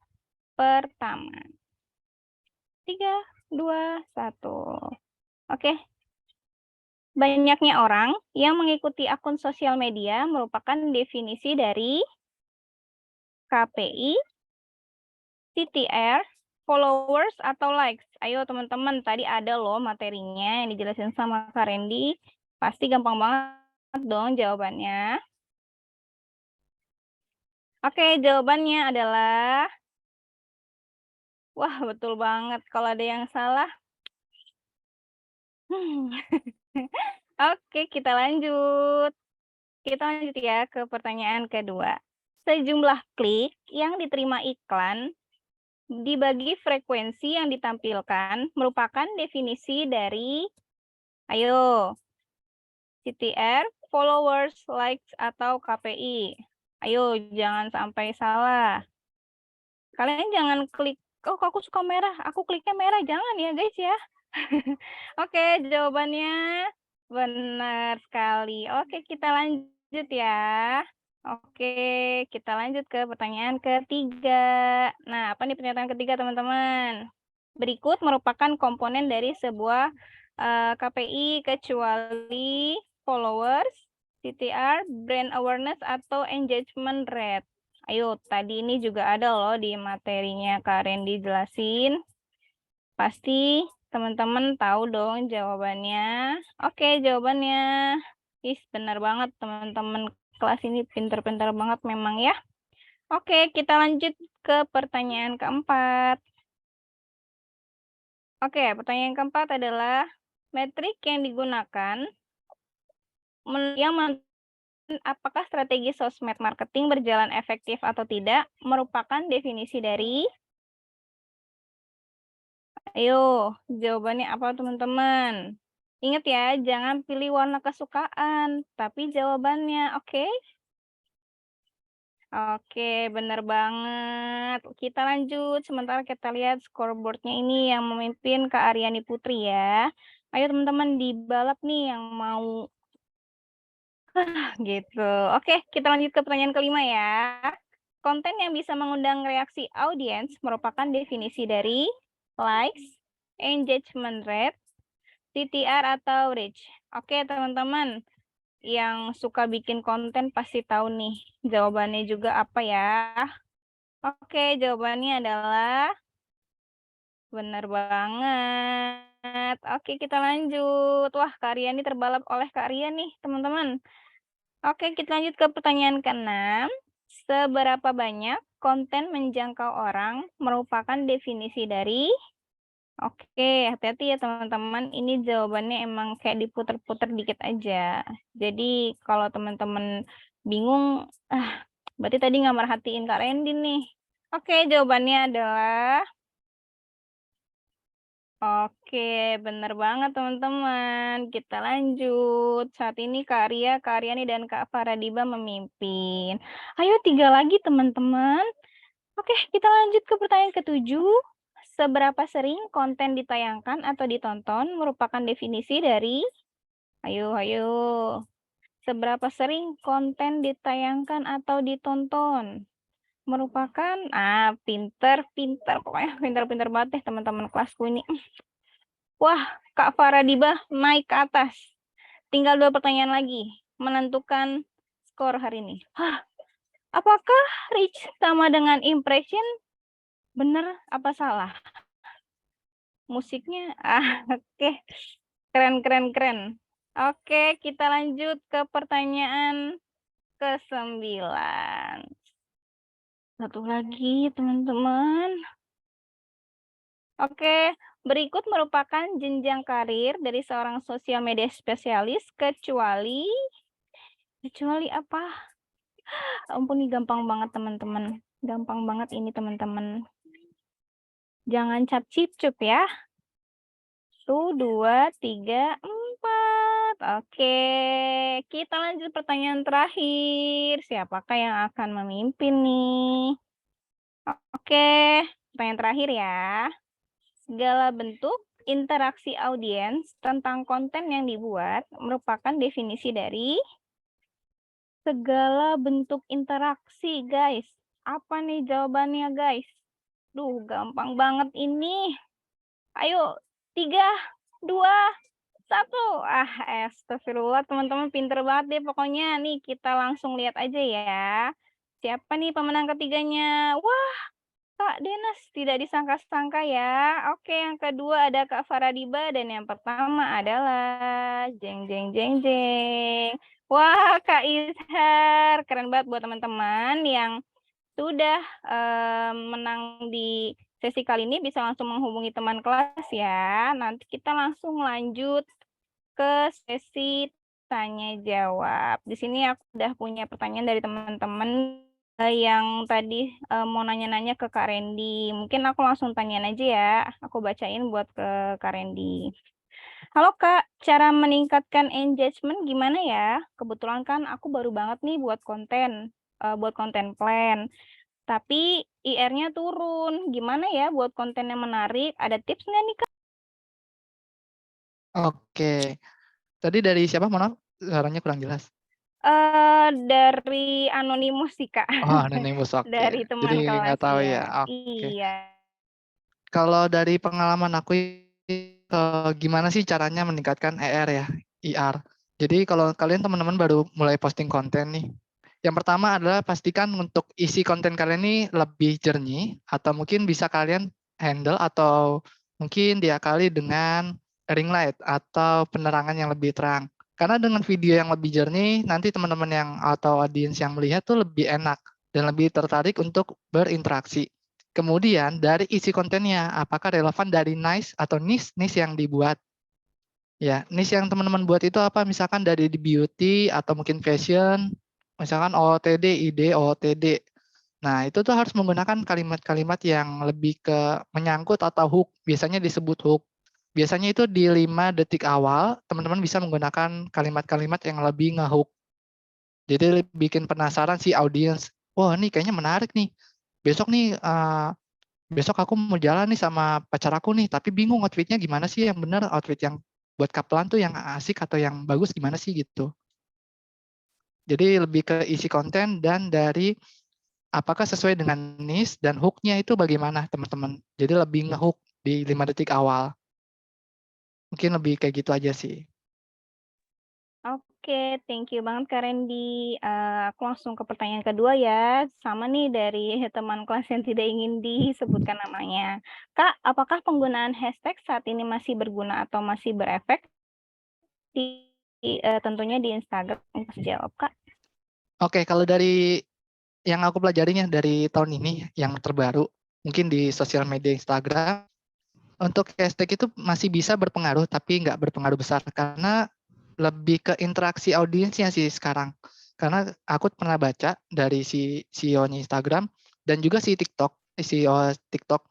pertama. 3, 2, 1. Oke. Banyaknya orang yang mengikuti akun sosial media merupakan definisi dari KPI, CTR, followers, atau likes. Ayo teman-teman, tadi ada loh materinya yang dijelasin sama Kak Randy. Pasti gampang banget dong jawabannya. Oke, jawabannya adalah, wah betul banget. Kalau ada yang salah, Oke, kita lanjut. Kita lanjut ya ke pertanyaan kedua. Sejumlah klik yang diterima iklan dibagi frekuensi yang ditampilkan merupakan definisi dari, ayo, CTR, followers, likes, atau KPI. Ayo, jangan sampai salah. Kalian jangan klik, oh aku suka merah, aku kliknya merah. Jangan ya guys ya. Oke, jawabannya benar sekali. Oke, kita lanjut ya. Oke, kita lanjut ke pertanyaan ketiga. Nah, apa nih pernyataan ketiga, teman-teman? Berikut merupakan komponen dari sebuah KPI kecuali followers, CTR, brand awareness, atau engagement rate. Ayo, tadi ini juga ada loh di materinya Kak Randy jelasin. Pasti teman-teman tahu dong jawabannya. Oke, jawabannya. Benar banget teman-teman. Kelas ini pintar-pintar banget memang ya. Oke, kita lanjut ke pertanyaan keempat. Oke, pertanyaan keempat adalah metrik yang digunakan apakah strategi sosmed marketing berjalan efektif atau tidak merupakan definisi dari, ayo jawabannya apa teman-teman? Ingat ya, jangan pilih warna kesukaan, tapi jawabannya, oke? Oke, benar banget. Kita lanjut, sementara kita lihat scoreboardnya ini yang memimpin Kak Aryani Putri ya. Ayo teman-teman dibalap nih yang mau gitu. Oke, kita lanjut ke pertanyaan kelima ya. Konten yang bisa mengundang reaksi audiens merupakan definisi dari likes, engagement rate, CTR atau reach. Oke, teman-teman yang suka bikin konten pasti tahu nih jawabannya juga apa ya. Oke, jawabannya adalah benar banget. Oke, kita lanjut. Wah, Kak Aryani terbalap oleh Kak Rian nih, teman-teman. Oke, kita lanjut ke pertanyaan ke-6. Seberapa banyak konten menjangkau orang merupakan definisi dari, oke, hati-hati ya teman-teman. Ini jawabannya emang kayak diputer-puter dikit aja. Jadi kalau teman-teman bingung, berarti tadi nggak merhatiin Kak Randy nih. Oke, jawabannya adalah, oke, benar banget teman-teman. Kita lanjut. Saat ini Kak Aryani, dan Kak Faradiba memimpin. Ayo 3 lagi teman-teman. Oke, kita lanjut ke pertanyaan ke-7. Seberapa sering konten ditayangkan atau ditonton merupakan definisi dari, ayo. Seberapa sering konten ditayangkan atau ditonton merupakan, pinter, pokoknya pinter banget deh teman-teman kelasku ini. Wah, Kak Faradiba naik ke atas. Tinggal 2 pertanyaan lagi menentukan skor hari ini. Apakah reach sama dengan impression? Bener apa salah? Musiknya, oke. Keren. Oke, kita lanjut ke pertanyaan ke-9. Satu lagi, teman-teman. Oke, berikut merupakan jenjang karir dari seorang sosial media spesialis kecuali apa? Ampun, ini gampang banget teman-teman. Gampang banget ini teman-teman. Jangan cap-cip-cup ya. 1, 2, 3, 4. Oke, kita lanjut pertanyaan terakhir. Siapakah yang akan memimpin nih? Oke, pertanyaan terakhir ya. Segala bentuk interaksi audiens tentang konten yang dibuat merupakan definisi dari, segala bentuk interaksi, guys. Apa nih jawabannya, guys? Duh, gampang banget ini. Ayo, 3, 2, 1. Astagfirullah, teman-teman pinter banget deh pokoknya. Nih, kita langsung lihat aja ya. Siapa nih pemenang ketiganya? Wah, Kak Denas, tidak disangka-sangka ya. Oke, yang kedua ada Kak Faradiba, dan yang pertama adalah jeng. Wah, Kak Izhar, keren banget buat teman-teman yang sudah menang di sesi kali ini. Bisa langsung menghubungi teman kelas ya. Nanti kita langsung lanjut ke sesi tanya jawab. Di sini aku udah punya pertanyaan dari teman-teman yang tadi mau nanya-nanya ke Kak Randy. Mungkin aku langsung tanyain aja ya. Aku bacain buat ke Kak Randy. Halo Kak, cara meningkatkan engagement gimana ya? Kebetulan kan aku baru banget nih buat konten plan. Tapi IR-nya turun. Gimana ya buat konten yang menarik? Ada tips nggak nih Kak? Oke. Tadi dari siapa? Mohon maaf, suaranya kurang jelas. Dari Anonymous sih Kak. Oh, Anonymous, oke. Dari Jadi teman kelas nggak tahu ya. ya. Oke. Iya. Kalau dari pengalaman aku, gimana sih caranya meningkatkan IR. Jadi kalau kalian teman-teman baru mulai posting konten nih, yang pertama adalah pastikan untuk isi konten kalian ini lebih jernih, atau mungkin bisa kalian handle atau mungkin diakali dengan ring light atau penerangan yang lebih terang. Karena dengan video yang lebih jernih, nanti teman-teman yang atau audiens yang melihat tuh lebih enak dan lebih tertarik untuk berinteraksi. Kemudian dari isi kontennya, apakah relevan dari niche atau niche yang dibuat. Ya, niche yang teman-teman buat itu apa? Misalkan dari di beauty atau mungkin fashion, misalkan OOTD, ID, OOTD. Nah, itu tuh harus menggunakan kalimat-kalimat yang lebih ke menyangkut atau hook. Biasanya disebut hook. Biasanya itu di 5 detik awal, teman-teman bisa menggunakan kalimat-kalimat yang lebih nge-hook. Jadi bikin penasaran si audiens. Wah, ini kayaknya menarik nih. Besok aku mau jalan nih sama pacar aku nih, tapi bingung outfitnya gimana sih yang benar, outfit yang buat kapelan tuh yang asik atau yang bagus gimana sih gitu. Jadi lebih ke isi konten dan dari apakah sesuai dengan niche dan hook-nya itu bagaimana teman-teman. Jadi lebih nge-hook di 5 detik awal. Mungkin lebih kayak gitu aja sih. Oke, thank you banget Kak Randy. Aku langsung ke pertanyaan kedua ya. Sama nih dari teman kelas yang tidak ingin disebutkan namanya. Kak, apakah penggunaan hashtag saat ini masih berguna atau masih berefek tentunya di Instagram? Bisa jawab Kak. Oke, kalau dari yang aku pelajarinya dari tahun ini yang terbaru, mungkin di sosial media Instagram, untuk hashtag itu masih bisa berpengaruh, tapi nggak berpengaruh besar karena lebih ke interaksi audiensnya sih sekarang. Karena aku pernah baca dari si CEO-nya Instagram dan juga si CEO TikTok,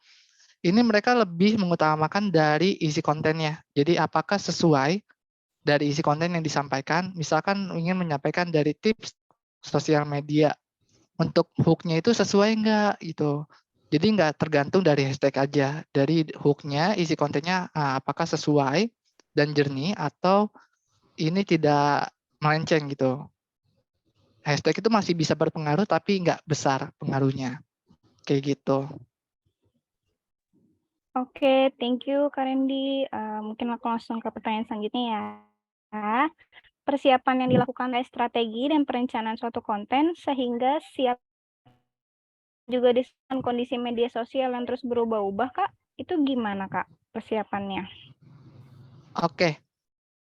ini mereka lebih mengutamakan dari isi kontennya. Jadi apakah sesuai dari isi konten yang disampaikan, misalkan ingin menyampaikan dari tips sosial media, untuk hook-nya itu sesuai nggak gitu. Jadi nggak tergantung dari hashtag aja, dari hook-nya, isi kontennya apakah sesuai dan jernih atau ini tidak melenceng gitu. Hashtag itu masih bisa berpengaruh tapi nggak besar pengaruhnya. Kayak gitu. Oke, thank you Kak Randy. Mungkin aku langsung ke pertanyaan selanjutnya ya. Persiapan yang dilakukan dari strategi dan perencanaan suatu konten sehingga siap juga dengan kondisi media sosial yang terus berubah-ubah, Kak. Itu gimana, Kak, persiapannya? Oke,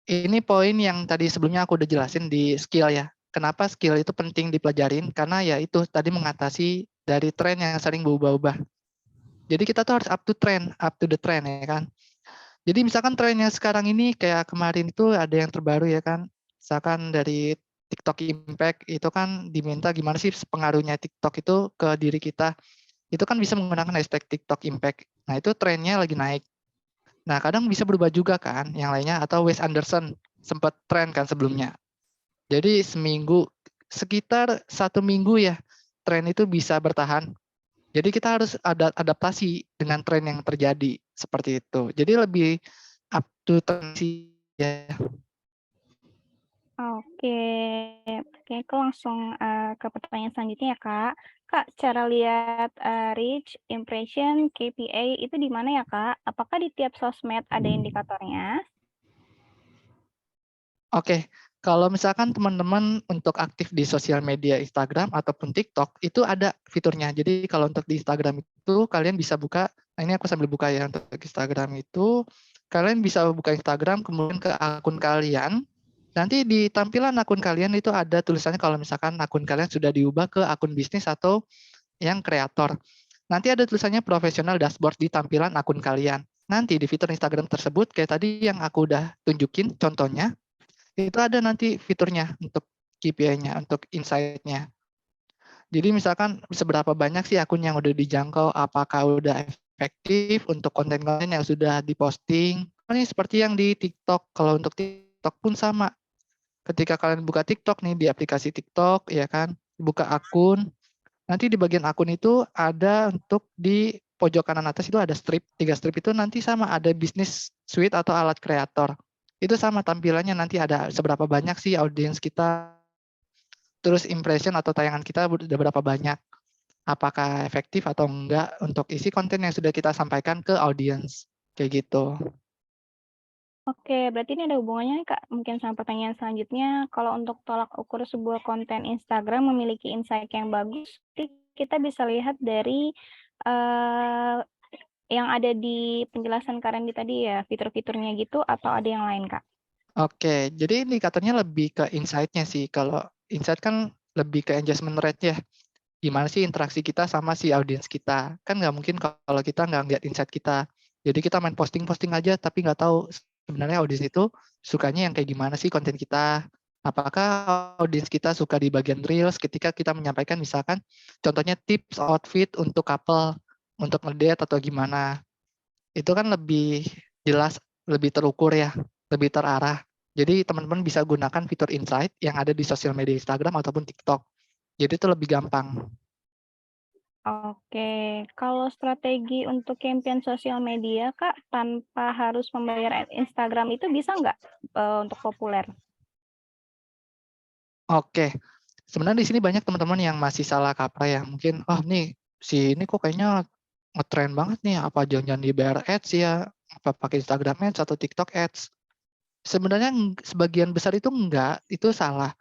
ini poin yang tadi sebelumnya aku udah jelasin di skill ya. Kenapa skill itu penting dipelajarin? Karena ya itu tadi mengatasi dari tren yang sering berubah-ubah. Jadi kita tuh harus up to the trend ya kan. Jadi misalkan trennya sekarang ini kayak kemarin itu ada yang terbaru ya kan. Misalkan dari TikTok Impact itu kan diminta gimana sih pengaruhnya TikTok itu ke diri kita. Itu kan bisa menggunakan hashtag TikTok Impact. Nah itu trennya lagi naik. Nah kadang bisa berubah juga kan yang lainnya, atau Wes Anderson sempat tren kan sebelumnya. Jadi sekitar 1 minggu ya tren itu bisa bertahan. Jadi kita harus adaptasi dengan tren yang terjadi seperti itu. Jadi lebih up to trend sih ya. Oke, oke, aku langsung ke pertanyaan selanjutnya ya, Kak. Kak, cara lihat reach, impression, KPI itu di mana ya, Kak? Apakah di tiap sosmed ada indikatornya? Oke, kalau misalkan teman-teman untuk aktif di sosial media Instagram ataupun TikTok, itu ada fiturnya. Jadi kalau untuk di Instagram itu kalian bisa buka, nah ini aku sambil buka ya, untuk Instagram itu, kalian bisa buka Instagram, kemudian ke akun kalian, nanti di tampilan akun kalian itu ada tulisannya kalau misalkan akun kalian sudah diubah ke akun bisnis atau yang kreator. Nanti ada tulisannya profesional dashboard di tampilan akun kalian. Nanti di fitur Instagram tersebut, kayak tadi yang aku udah tunjukin contohnya, itu ada nanti fiturnya untuk KPI-nya, untuk insight-nya. Jadi misalkan seberapa banyak sih akun yang udah dijangkau, apakah udah efektif untuk konten-konten yang sudah diposting. Ini seperti yang di TikTok. Kalau untuk TikTok pun sama. Ketika kalian buka TikTok nih di aplikasi TikTok, ya kan, buka akun, nanti di bagian akun itu ada untuk di pojok kanan atas itu ada strip, 3 strip itu nanti sama ada bisnis suite atau alat kreator. Itu sama tampilannya nanti ada seberapa banyak sih audiens kita, terus impression atau tayangan kita udah berapa banyak, apakah efektif atau enggak untuk isi konten yang sudah kita sampaikan ke audiens, kayak gitu. Oke, berarti ini ada hubungannya nih, Kak, mungkin sama pertanyaan selanjutnya. Kalau untuk tolak ukur sebuah konten Instagram memiliki insight yang bagus, kita bisa lihat dari yang ada di penjelasan Kak Randy tadi ya, fitur-fiturnya gitu atau ada yang lain, Kak? Oke, jadi indikatornya lebih ke insight-nya sih. Kalau insight kan lebih ke engagement rate ya. Gimana sih interaksi kita sama si audiens kita. Kan nggak mungkin kalau kita nggak ngeliat insight kita. Jadi kita main posting-posting aja, tapi nggak tahu sebenarnya audiens itu sukanya yang kayak gimana sih konten kita. Apakah audiens kita suka di bagian reels ketika kita menyampaikan misalkan contohnya tips outfit untuk couple, untuk ngedate atau gimana. Itu kan lebih jelas, lebih terukur ya, lebih terarah. Jadi teman-teman bisa gunakan fitur insight yang ada di sosial media Instagram ataupun TikTok. Jadi itu lebih gampang. Oke, kalau strategi untuk campaign sosial media, Kak, tanpa harus membayar Instagram itu bisa nggak untuk populer? Oke, sebenarnya di sini banyak teman-teman yang masih salah kaprah ya. Mungkin, oh nih si ini kok kayaknya ngetren banget nih, apa jangan-jangan dibayar ads ya, apa pakai Instagram ads atau TikTok ads. Sebenarnya sebagian besar itu enggak, itu salah.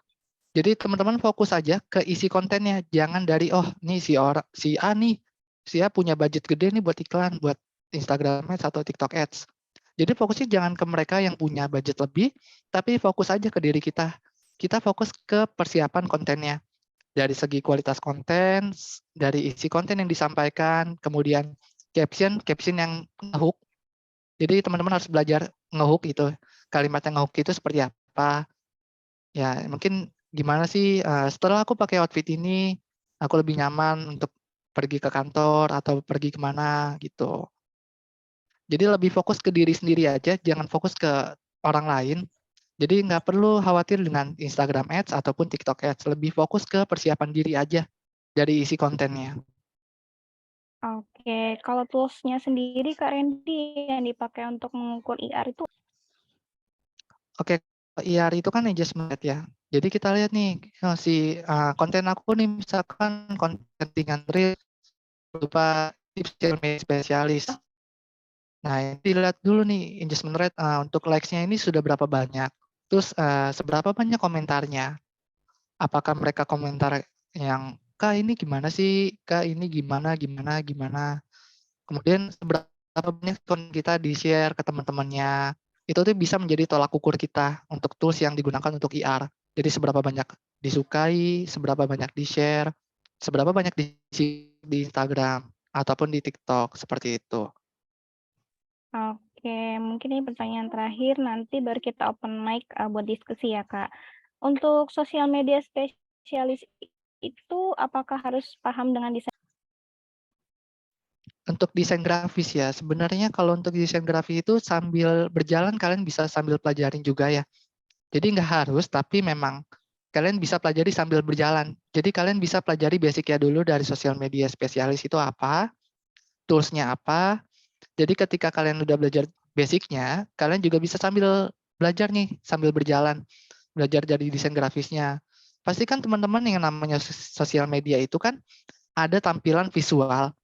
Jadi teman-teman fokus aja ke isi kontennya, jangan dari oh nih si A nih, si A punya budget gede nih buat iklan, buat Instagram Ads atau TikTok Ads. Jadi fokusnya jangan ke mereka yang punya budget lebih, tapi fokus aja ke diri kita. Kita fokus ke persiapan kontennya. Dari segi kualitas konten, dari isi konten yang disampaikan, kemudian caption yang ngehook. Jadi teman-teman harus belajar ngehook itu. Kalimat yang ngehook itu seperti apa. Ya, mungkin gimana sih, setelah aku pakai outfit ini, aku lebih nyaman untuk pergi ke kantor atau pergi kemana gitu. Jadi lebih fokus ke diri sendiri aja, jangan fokus ke orang lain. Jadi nggak perlu khawatir dengan Instagram Ads ataupun TikTok Ads, lebih fokus ke persiapan diri aja dari isi kontennya. Oke, kalau tools-nya sendiri, Kak Randy, yang dipakai untuk mengukur IR itu Oke, IR itu kan engagement ya. Jadi kita lihat nih, konten aku nih misalkan konten ringan reels berupa tips media spesialis. Nah, ini dilihat dulu nih engagement rate, untuk likes-nya ini sudah berapa banyak, terus, seberapa banyak komentarnya. Apakah mereka komentar yang, "Kak, ini gimana sih? Kak, ini gimana gimana gimana?" Kemudian seberapa banyak konten kita di-share ke teman-temannya. Itu tuh bisa menjadi tolak ukur kita untuk tools yang digunakan untuk IR. Jadi seberapa banyak disukai, seberapa banyak di-share, seberapa banyak di Instagram ataupun di TikTok, seperti itu. Oke, mungkin ini pertanyaan terakhir, nanti baru kita open mic buat diskusi ya, Kak. Untuk sosial media spesialis itu apakah harus paham dengan desain? Untuk desain grafis ya, sebenarnya kalau untuk desain grafis itu sambil berjalan kalian bisa sambil pelajarin juga ya. Jadi nggak harus, tapi memang kalian bisa pelajari sambil berjalan. Jadi kalian bisa pelajari basic-nya dulu dari sosial media spesialis itu apa, tools-nya apa. Jadi ketika kalian udah belajar basic-nya, kalian juga bisa sambil belajar nih, sambil berjalan. Belajar dari desain grafisnya. Pasti kan teman-teman yang namanya sosial media itu kan ada tampilan visual.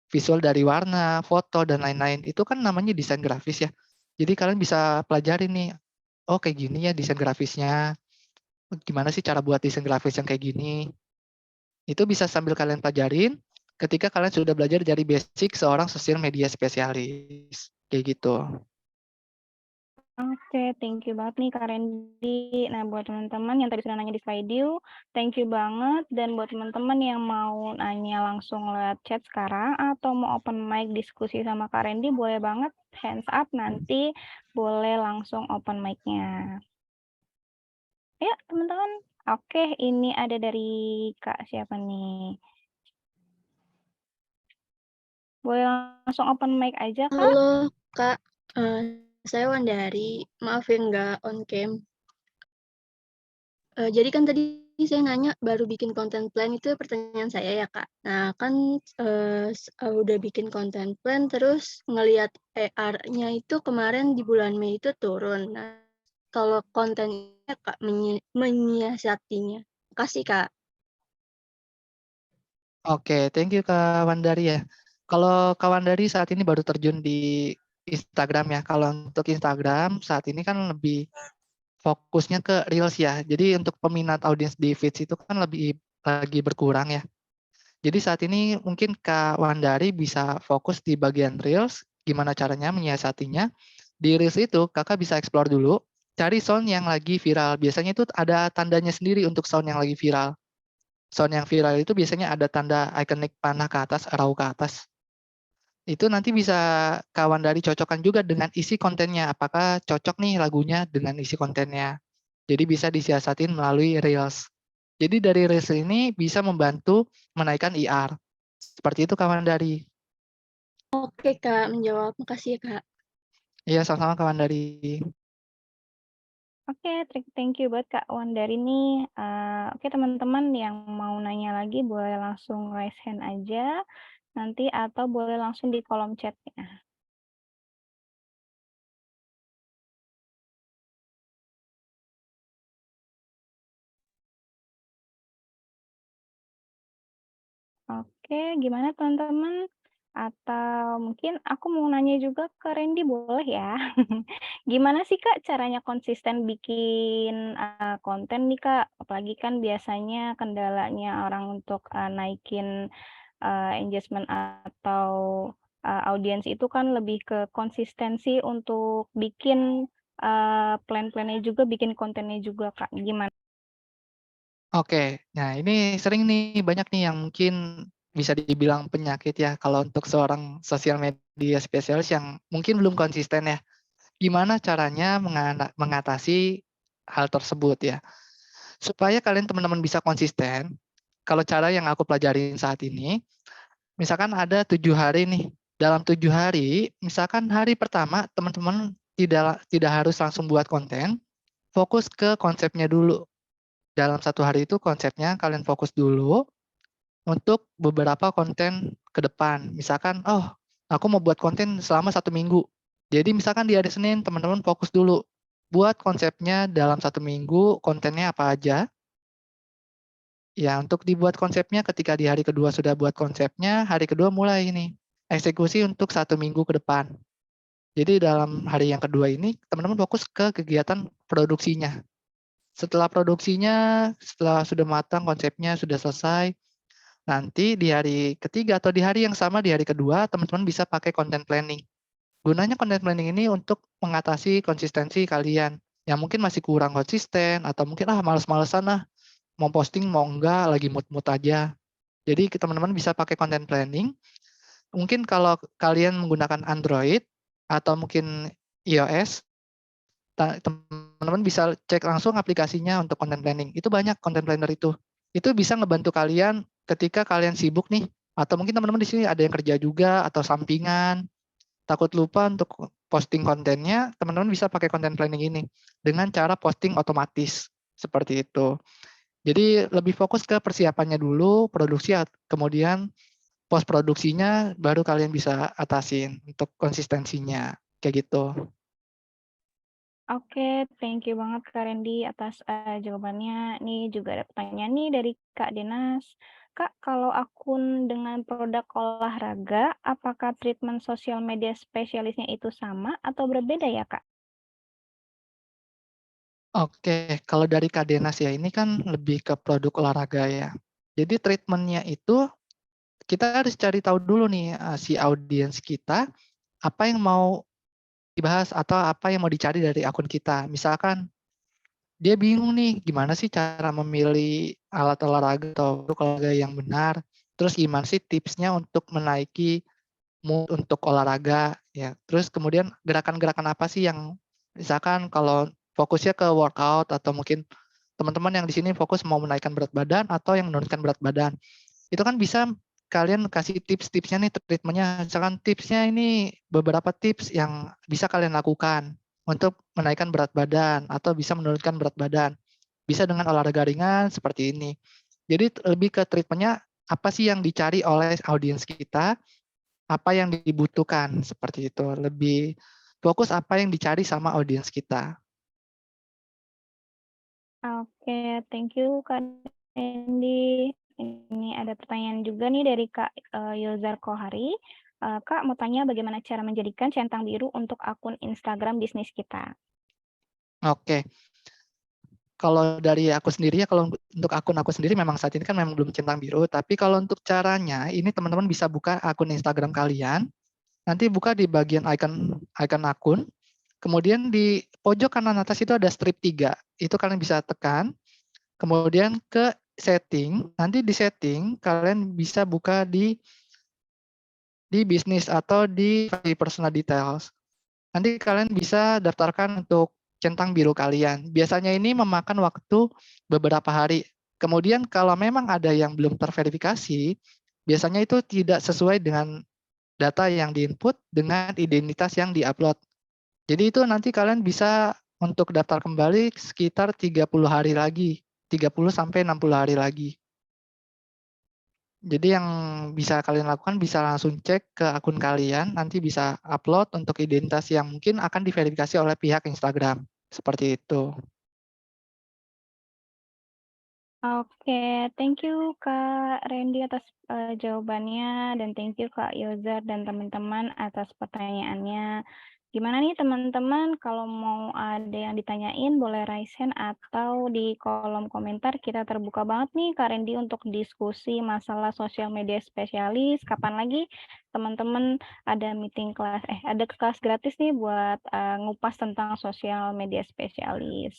Visual dari warna, foto, dan lain-lain. Itu kan namanya desain grafis ya. Jadi kalian bisa pelajari nih, oh kayak gini ya desain grafisnya. Gimana sih cara buat desain grafis yang kayak gini. Itu bisa sambil kalian pelajarin ketika kalian sudah belajar dari basic seorang sosial media spesialis. Kayak gitu. Oke, thank you banget nih Kak Randy. Nah, buat teman-teman yang tadi sudah nanya di slide you, thank you banget. Dan buat teman-teman yang mau nanya langsung lewat chat sekarang atau mau open mic diskusi sama Kak Randy, boleh banget hands up, nanti boleh langsung open mic-nya. Ya, teman-teman. Oke, ini ada dari Kak siapa nih? Boleh langsung open mic aja, Kak? Halo Kak, saya Wandari, maaf ya nggak on cam. Jadi kan tadi saya nanya baru bikin content plan itu pertanyaan saya ya Kak. Nah kan, udah bikin content plan terus ngelihat ER-nya itu kemarin di bulan Mei itu turun. Nah kalau kontennya Kak menyiasatinya? Makasih Kak. Oke, thank you Kak Wandari ya. Kalau Kak Wandari saat ini baru terjun di Instagram ya. Kalau untuk Instagram saat ini kan lebih fokusnya ke Reels ya. Jadi untuk peminat audiens di feeds itu kan lagi berkurang ya. Jadi saat ini mungkin Kak Wandari bisa fokus di bagian Reels, gimana caranya menyiasatinya. Di Reels itu Kakak bisa explore dulu, cari sound yang lagi viral. Biasanya itu ada tandanya sendiri untuk sound yang lagi viral. Sound yang viral itu biasanya ada tanda ikonik panah ke atas, arrow ke atas. Itu nanti bisa kawan dari cocokkan juga dengan isi kontennya. Apakah cocok nih lagunya dengan isi kontennya. Jadi bisa disiasatin melalui Reels. Jadi dari Reels ini bisa membantu menaikkan IR. Seperti itu kawan dari. Oke, Kak, menjawab. Makasih ya, Kak. Iya, sama-sama kawan dari. Oke, thank you buat Kak Wandari nih. Oke teman-teman yang mau nanya lagi boleh langsung raise hand aja nanti atau boleh langsung di kolom chatnya. Oke, gimana teman-teman? Atau mungkin aku mau nanya juga ke Randy boleh ya? Gimana sih Kak caranya konsisten bikin konten nih Kak? Apalagi kan biasanya kendalanya orang untuk naikin engagement atau audiens itu kan lebih ke konsistensi untuk bikin plan-plannya juga, bikin kontennya juga Kak. Gimana? Oke, nah ini sering nih banyak nih yang mungkin bisa dibilang penyakit ya kalau untuk seorang sosial media spesialis yang mungkin belum konsisten ya. Gimana caranya mengatasi hal tersebut ya? Supaya kalian teman-teman bisa konsisten, kalau cara yang aku pelajarin saat ini, misalkan ada 7 hari nih. Dalam 7 hari, misalkan hari pertama teman-teman tidak harus langsung buat konten, fokus ke konsepnya dulu. Dalam 1 hari itu konsepnya kalian fokus dulu untuk beberapa konten ke depan. Misalkan, oh aku mau buat konten selama 1 minggu. Jadi misalkan di hari Senin teman-teman fokus dulu. Buat konsepnya dalam 1 minggu, kontennya apa aja. Ya, untuk dibuat konsepnya ketika di hari kedua sudah buat konsepnya, hari kedua mulai ini. Eksekusi untuk 1 minggu ke depan. Jadi dalam hari yang kedua ini, teman-teman fokus ke kegiatan produksinya. Setelah produksinya, setelah sudah matang konsepnya, sudah selesai, nanti di hari ketiga atau di hari yang sama di hari kedua, teman-teman bisa pakai content planning. Gunanya content planning ini untuk mengatasi konsistensi kalian yang mungkin masih kurang konsisten atau mungkin males-malesan lah, mau posting mau enggak, lagi mood-mood aja. Jadi teman-teman bisa pakai content planning. Mungkin kalau kalian menggunakan Android atau mungkin iOS, teman-teman bisa cek langsung aplikasinya untuk content planning. Itu banyak content planner itu. Itu bisa ngebantu kalian ketika kalian sibuk nih, atau mungkin teman-teman di sini ada yang kerja juga atau sampingan, takut lupa untuk posting kontennya, teman-teman bisa pakai content planning ini dengan cara posting otomatis seperti itu. Jadi lebih fokus ke persiapannya dulu, produksi, kemudian post produksinya baru kalian bisa atasin untuk konsistensinya kayak gitu. Oke, thank you banget Kak Randy atas jawabannya. Nih juga ada pertanyaan nih dari Kak Denas. Kak, kalau akun dengan produk olahraga, apakah treatment sosial media spesialisnya itu sama atau berbeda ya Kak? Oke, kalau dari Kak Denas ya, ini kan lebih ke produk olahraga ya. Jadi treatment-nya itu kita harus cari tahu dulu nih si audiens kita apa yang mau dibahas atau apa yang mau dicari dari akun kita. Misalkan dia bingung nih gimana sih cara memilih alat olahraga atau produk olahraga yang benar. Terus gimana sih tipsnya untuk menaiki mood untuk olahraga ya. Terus kemudian gerakan-gerakan apa sih yang misalkan kalau fokusnya ke workout atau mungkin teman-teman yang di sini fokus mau menaikkan berat badan atau yang menurunkan berat badan. Itu kan bisa kalian kasih tips-tipsnya nih treatmentnya. Misalkan tipsnya ini beberapa tips yang bisa kalian lakukan untuk menaikkan berat badan atau bisa menurunkan berat badan. Bisa dengan olahraga ringan seperti ini. Jadi lebih ke treatmentnya apa sih yang dicari oleh audiens kita, apa yang dibutuhkan seperti itu. Lebih fokus apa yang dicari sama audiens kita. Oke, thank you Kak Randy. Ini ada pertanyaan juga nih dari Kak Yozar Kohari. Kak mau tanya bagaimana cara menjadikan centang biru untuk akun Instagram bisnis kita? Oke. Kalau dari aku sendiri ya, kalau untuk akun aku sendiri memang saat ini kan memang belum centang biru, tapi kalau untuk caranya, ini teman-teman bisa buka akun Instagram kalian, nanti buka di bagian icon akun, kemudian di pojok kanan atas itu ada strip 3, itu kalian bisa tekan, kemudian ke setting, nanti di setting kalian bisa buka di di bisnis atau di personal details. Nanti kalian bisa daftarkan untuk centang biru kalian. Biasanya ini memakan waktu beberapa hari. Kemudian kalau memang ada yang belum terverifikasi, biasanya itu tidak sesuai dengan data yang diinput dengan identitas yang diupload. Jadi itu nanti kalian bisa untuk daftar kembali sekitar 30 hari lagi, 30 sampai 60 hari lagi. Jadi yang bisa kalian lakukan bisa langsung cek ke akun kalian, nanti bisa upload untuk identitas yang mungkin akan diverifikasi oleh pihak Instagram. Seperti itu. Oke, thank you Kak Randy atas jawabannya dan thank you Kak Yozar dan teman-teman atas pertanyaannya. Gimana nih teman-teman kalau mau ada yang ditanyain boleh raise hand atau di kolom komentar kita terbuka banget nih Kak Randy untuk diskusi masalah sosial media spesialis. Kapan lagi teman-teman ada meeting kelas ada kelas gratis nih buat ngupas tentang sosial media spesialis.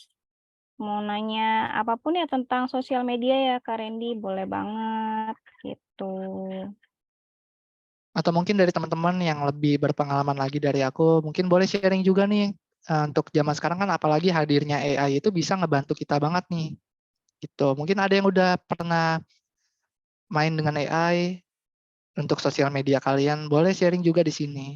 Mau nanya apapun ya tentang sosial media ya Kak Randy, boleh banget gitu. Atau mungkin dari teman-teman yang lebih berpengalaman lagi dari aku, mungkin boleh sharing juga nih. Untuk zaman sekarang kan apalagi hadirnya AI itu bisa ngebantu kita banget nih. Gitu. Mungkin ada yang udah pernah main dengan AI untuk sosial media kalian, boleh sharing juga di sini.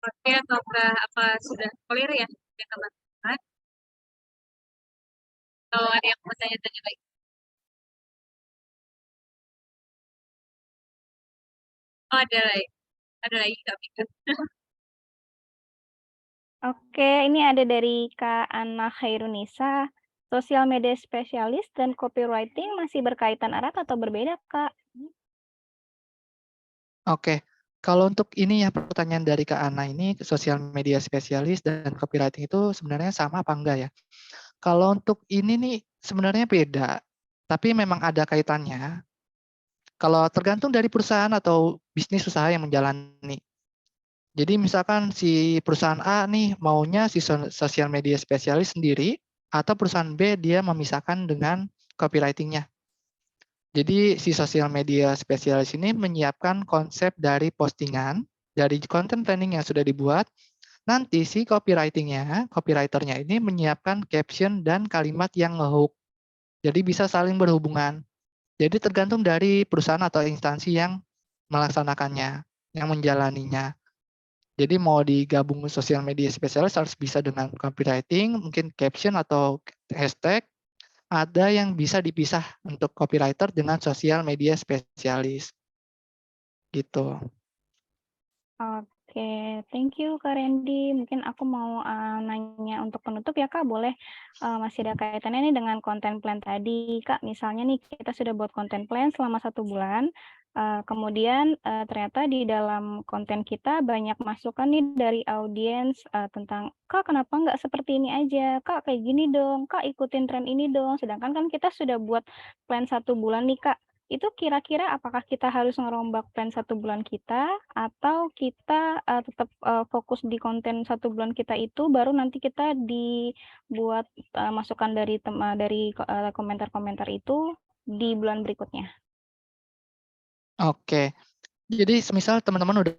Oke, ataukah apa sudah clear ya teman-teman? Kalau ada yang mau tanya-tanya lagi. Oh, ada lagi Kak Mika. Oke, ini ada dari Kak Anna Khairunisa. Sosial media spesialis dan copywriting masih berkaitan erat atau berbeda, Kak? Oke, kalau untuk ini ya pertanyaan dari Kak Ana ini, sosial media spesialis dan copywriting itu sebenarnya sama apa enggak ya? Kalau untuk ini nih sebenarnya beda, tapi memang ada kaitannya. Kalau tergantung dari perusahaan atau bisnis usaha yang menjalani. Jadi misalkan si perusahaan A nih maunya si sosial media spesialis sendiri, atau perusahaan B dia memisahkan dengan copywriting-nya. Jadi si sosial media spesialis ini menyiapkan konsep dari postingan, dari content planning yang sudah dibuat, nanti si copywriternya ini menyiapkan caption dan kalimat yang ngehook. Jadi bisa saling berhubungan. Jadi tergantung dari perusahaan atau instansi yang melaksanakannya, yang menjalaninya. Jadi mau digabung sosial media spesialis harus bisa dengan copywriting, mungkin caption atau hashtag, ada yang bisa dipisah untuk copywriter dengan sosial media spesialis. Gitu. Oke, thank you Kak Randy. Mungkin aku mau nanya untuk penutup ya Kak, boleh masih ada kaitannya nih dengan konten plan tadi. Kak, misalnya nih kita sudah buat konten plan selama 1 bulan, kemudian ternyata di dalam konten kita banyak masukan nih dari audiens tentang, Kak kenapa nggak seperti ini aja, Kak kayak gini dong, Kak ikutin tren ini dong. Sedangkan kan kita sudah buat plan 1 bulan nih Kak. Itu kira-kira apakah kita harus ngerombak plan 1 bulan kita, atau kita tetap fokus di konten 1 bulan kita itu, baru nanti kita dibuat masukan dari komentar-komentar itu di bulan berikutnya? Oke. Jadi semisal teman-teman udah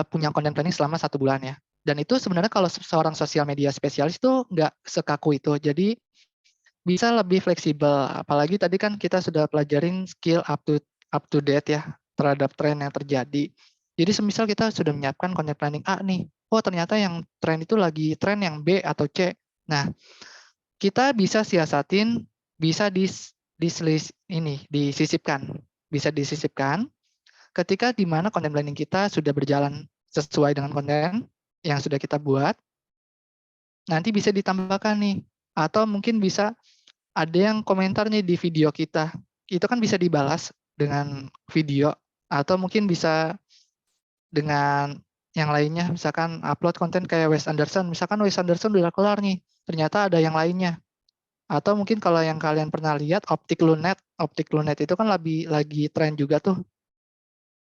punya content planning selama 1 bulan ya. Dan itu sebenarnya kalau seorang sosial media spesialis itu nggak sekaku itu. Jadi bisa lebih fleksibel. Apalagi tadi kan kita sudah pelajarin skill up to date ya terhadap tren yang terjadi. Jadi semisal kita sudah menyiapkan content planning A nih. Oh ternyata yang tren itu lagi tren yang B atau C. Nah, kita bisa siasatin, bisa disisipkan. Bisa disisipkan ketika di mana content planning kita sudah berjalan sesuai dengan konten yang sudah kita buat, nanti bisa ditambahkan nih. Atau mungkin bisa ada yang komentar nih di video kita. Itu kan bisa dibalas dengan video. Atau mungkin bisa dengan yang lainnya. Misalkan upload konten kayak Wes Anderson. Misalkan Wes Anderson udah kelar nih. Ternyata ada yang lainnya. Atau mungkin kalau yang kalian pernah lihat Optic Lunet itu kan lagi tren juga tuh.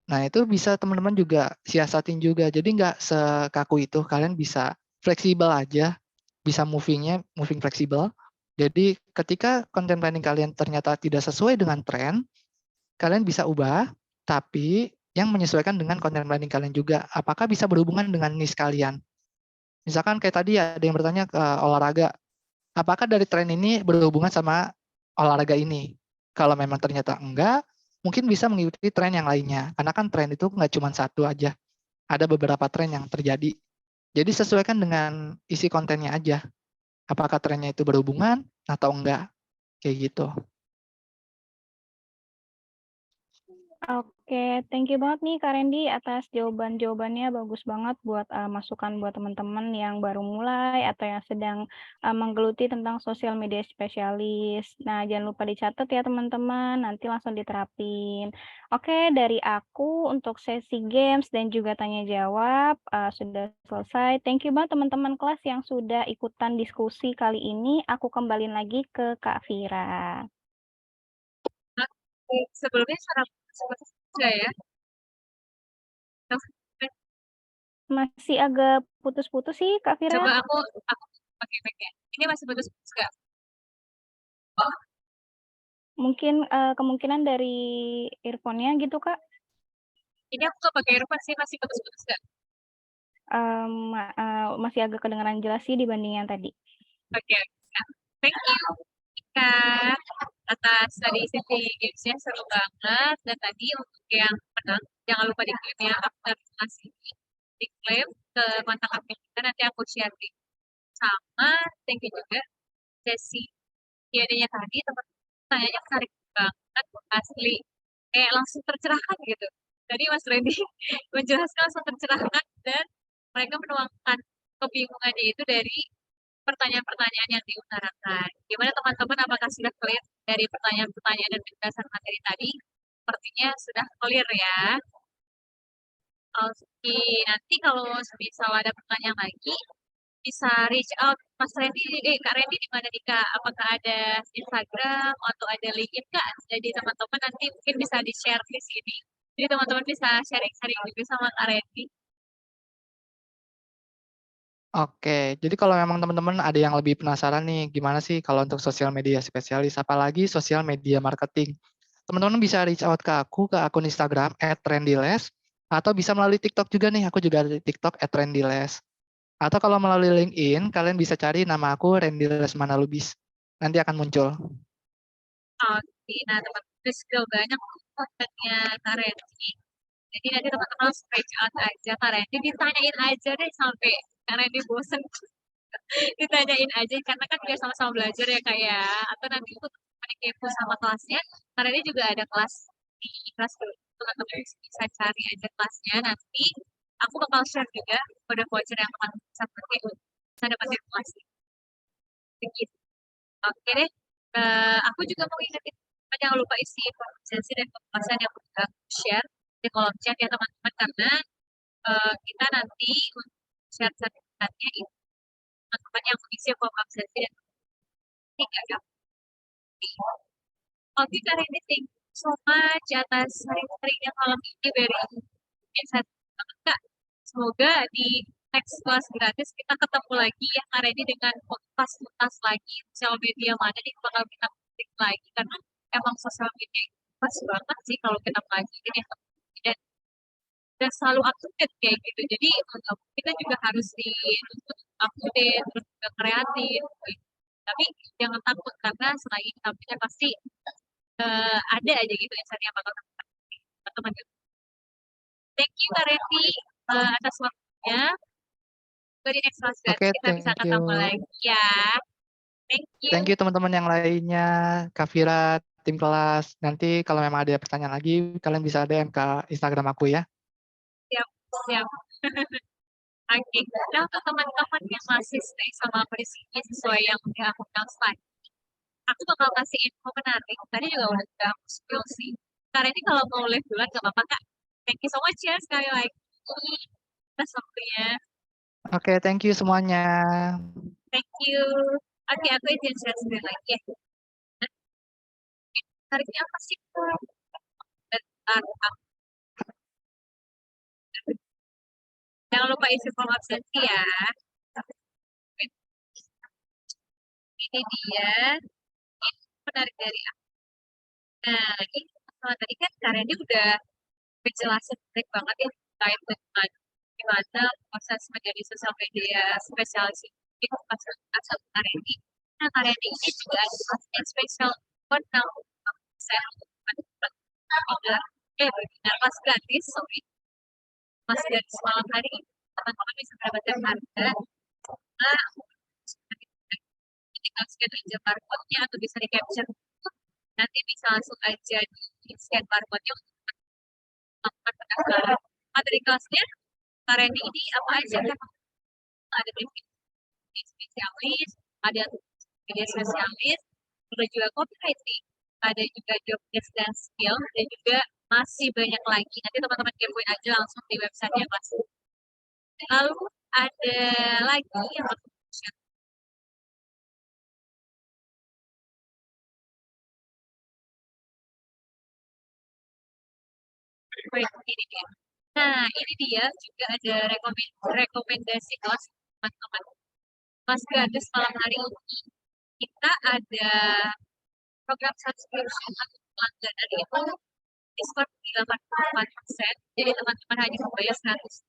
Nah, itu bisa teman-teman juga siasatin juga. Jadi nggak sekaku itu, kalian bisa fleksibel aja, bisa moving fleksibel. Jadi ketika content planning kalian ternyata tidak sesuai dengan tren, kalian bisa ubah, tapi yang menyesuaikan dengan content planning kalian juga. Apakah bisa berhubungan dengan niche kalian? Misalkan kayak tadi ada yang bertanya ke olahraga, apakah dari tren ini berhubungan sama olahraga ini? Kalau memang ternyata enggak, mungkin bisa mengikuti tren yang lainnya. Karena kan tren itu nggak cuma satu aja. Ada beberapa tren yang terjadi. Jadi sesuaikan dengan isi kontennya aja. Apakah trennya itu berhubungan atau enggak. Kayak gitu. Oke, thank you banget nih Kak Randy atas jawaban-jawabannya, bagus banget buat masukan buat teman-teman yang baru mulai atau yang sedang menggeluti tentang sosial media spesialis. Nah, jangan lupa dicatat ya teman-teman, nanti langsung diterapin. Oke, dari aku untuk sesi games dan juga tanya jawab sudah selesai. Thank you banget teman-teman kelas yang sudah ikutan diskusi kali ini. Aku kembaliin lagi ke Kak Vira. Sebelumnya cara saya ya. Masih agak putus-putus sih Kak Vira. Coba aku pakai mic-nya. Ini masih putus-putus nggak? Mungkin kemungkinan dari earphone-nya gitu Kak. Ini aku nggak pakai earphone sih, masih putus-putus nggak? Masih agak kedengaran jelas sih dibanding yang tadi. Oke. Thank you Kak atas tadi sesi gamesnya seru banget, dan tadi untuk yang menang jangan lupa diklaim ya after kelas ini, diklaim ke kontak admin kita, nanti aku share link. Sama thank you juga sesi Q&A-nya tadi, teman-teman tanyanya menarik banget, asli kayak langsung tercerahkan gitu. Tadi Mas Randy menjelaskan langsung tercerahkan, dan mereka menuangkan kebingungannya itu dari pertanyaan-pertanyaan yang diutarakan. Gimana teman-teman, apakah sudah clear dari pertanyaan-pertanyaan dan penjelasan materi tadi? Sepertinya sudah clear ya. Oke, nanti kalau misal ada pertanyaan lagi, bisa reach out Mas Randy, Kak Randy di mana nih Kak? Apakah ada Instagram atau ada LinkedIn Kak? Jadi teman-teman nanti mungkin bisa di-share di sini. Jadi teman-teman bisa sharing-sharing juga sama Kak Randy. Oke, jadi kalau memang teman-teman ada yang lebih penasaran nih, gimana sih kalau untuk sosial media spesialis, apalagi sosial media marketing. Teman-teman bisa reach out ke aku, ke akun Instagram @trendyles, atau bisa melalui TikTok juga nih, aku juga ada di TikTok @trendyles. Atau kalau melalui LinkedIn, kalian bisa cari nama aku Randy Lesmana Lubis. Nanti akan muncul. Oke, nah teman-teman sudah banyak kontennya Kak Randy. Jadi nanti teman-teman langsung reach out aja Kak Randy, ditanyain aja deh sampai Kak Randy bosen. Ditanyain aja, karena kan biar sama-sama belajar ya Kak ya. Atau nanti ikut kepo sama kelasnya, karena dia juga ada kelas di kelas dulu. Teman-teman bisa cari aja kelasnya, nanti aku bakal share juga kode voucher yang teman-teman bisa pakai untuk bisa dapetin kelas. Begitu. Oke deh. Aku juga mau ingetin, jangan lupa isi informasi dan pembahasan yang udah aku share di kolom chat ya teman-teman, karena kita nanti untuk share sertifikatnya itu teman-teman yang mengisi form absensi dan tidak ada. Oke Kak Randy, thank you so much atas sharing-sharingnya malam ini, very insight banget Kak. Semoga di next kelas gratis kita ketemu lagi ya Kak Randy, dengan tuntas lagi sosial media mana nih bakal kita penting lagi, karena emang sosial media itu pas banget sih kalau kita pelajarin ya, dan selalu up to date kayak gitu. Jadi kita juga harus dituntut up to date, terus juga kreatif. Tapi jangan takut, karena selain kita punya pasti ada aja gitu insight yang bakal teman-teman. Thank you Kak Randy atas waktunya. Di next class Oke, kita bisa thank ketemu you. lagi ya. Thank you. Thank you teman-teman yang lainnya, Kak Vira, tim kelas. Nanti kalau memang ada pertanyaan lagi, kalian bisa DM ke Instagram aku ya. Siap, siap. Oke, nah untuk teman-teman yang masih stay sama aku di sini sesuai yang udah aku bilang tadi, aku bakal kasih info menarik. Tadi juga udah aku spill sih. Karena ini kalau mau live duluan gak apa-apa Kak. Thank you so much ya sekali lagi atas waktunya. Oke, thank you semuanya. Thank you. Oke, aku izin share screen lagi ya. Tariknya apa sih? Bentar, Jangan lupa isi form absensi ya. Ini dia. Ini menarik dari aku. Nah, ini tadi kan Kak Randy udah penjelasan menarik banget ya terkait dengan gimana proses menjadi sosial media spesialis itu asal Kak Randy. Nah, Kak Randy ini juga ada yang spesial webinar webinar kelas gratis, sorry. Kelas gratis malam hari ini teman-teman bisa mendapatkan harga tinggal scan aja barcode-nya atau bisa di capture. Nanti bisa langsung aja di scan barcode-nya untuk melakukan pendaftaran. Materi kelasnya Kak Randy ini apa aja kan? Ada briefing spesialis, ada media spesialis, ada juga copywriting, ada juga job desk dan skill, dan juga masih banyak lagi. Nanti teman-teman kepoin aja langsung di website-nya kelas. Lalu ada lagi yang aku share. Ini dia. Nah, ini dia juga ada rekomendasi kelas teman-teman. Kelas gratis malam hari ini kita ada program subscription atau langganan itu diskon 84%. Jadi teman-teman hanya membayar 100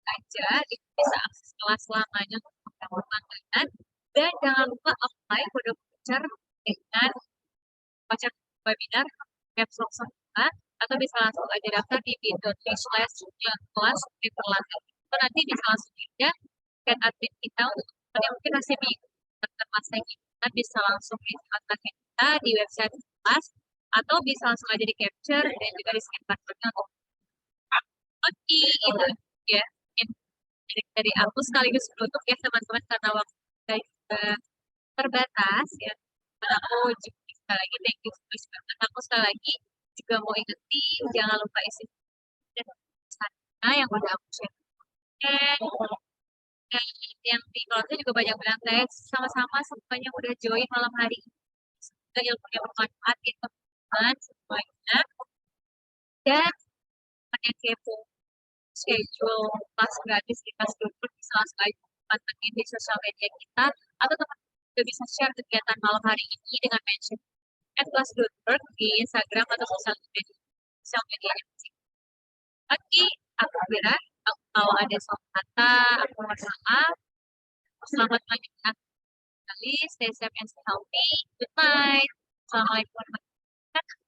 aja, itu bisa akses kelas selamanya untuk program langganan. Dan jangan lupa apply kode voucher dengan voucher webinar caps lock semua, atau bisa langsung aja daftar di bit.ly/kelas diperlanggan. Itu nanti bisa langsung aja scan admin kita untuk yang mungkin masih bingung tentang masa kita bisa langsung di admin kita di website kelas, atau bisa langsung aja di capture dan juga di scan barcode-nya. Oke, itu ya dari aku sekaligus menutup ya teman-teman karena waktu kita juga terbatas ya. Dan aku juga sekali lagi thank you banget. Aku sekali lagi juga mau ingetin jangan lupa isi dan sana yang udah aku share. Dan yang di kelasnya juga banyak bilang guys, sama-sama semuanya udah join malam hari ini. Semoga ilmunya bermanfaat ya teman-teman semuanya. Dan yang kepo schedule kelas gratis di kelas grup bisa langsung aja pantengin di sosial media kita, atau teman-teman juga bisa share kegiatan malam hari ini dengan mention @kelas.work di Instagram atau sosial media. Oke, aku kira kalau ada salah kata atau masalah, selamat melanjutkan kembali. Stay safe and stay healthy. Good night. Assalamualaikum warahmatullahi wabarakatuh.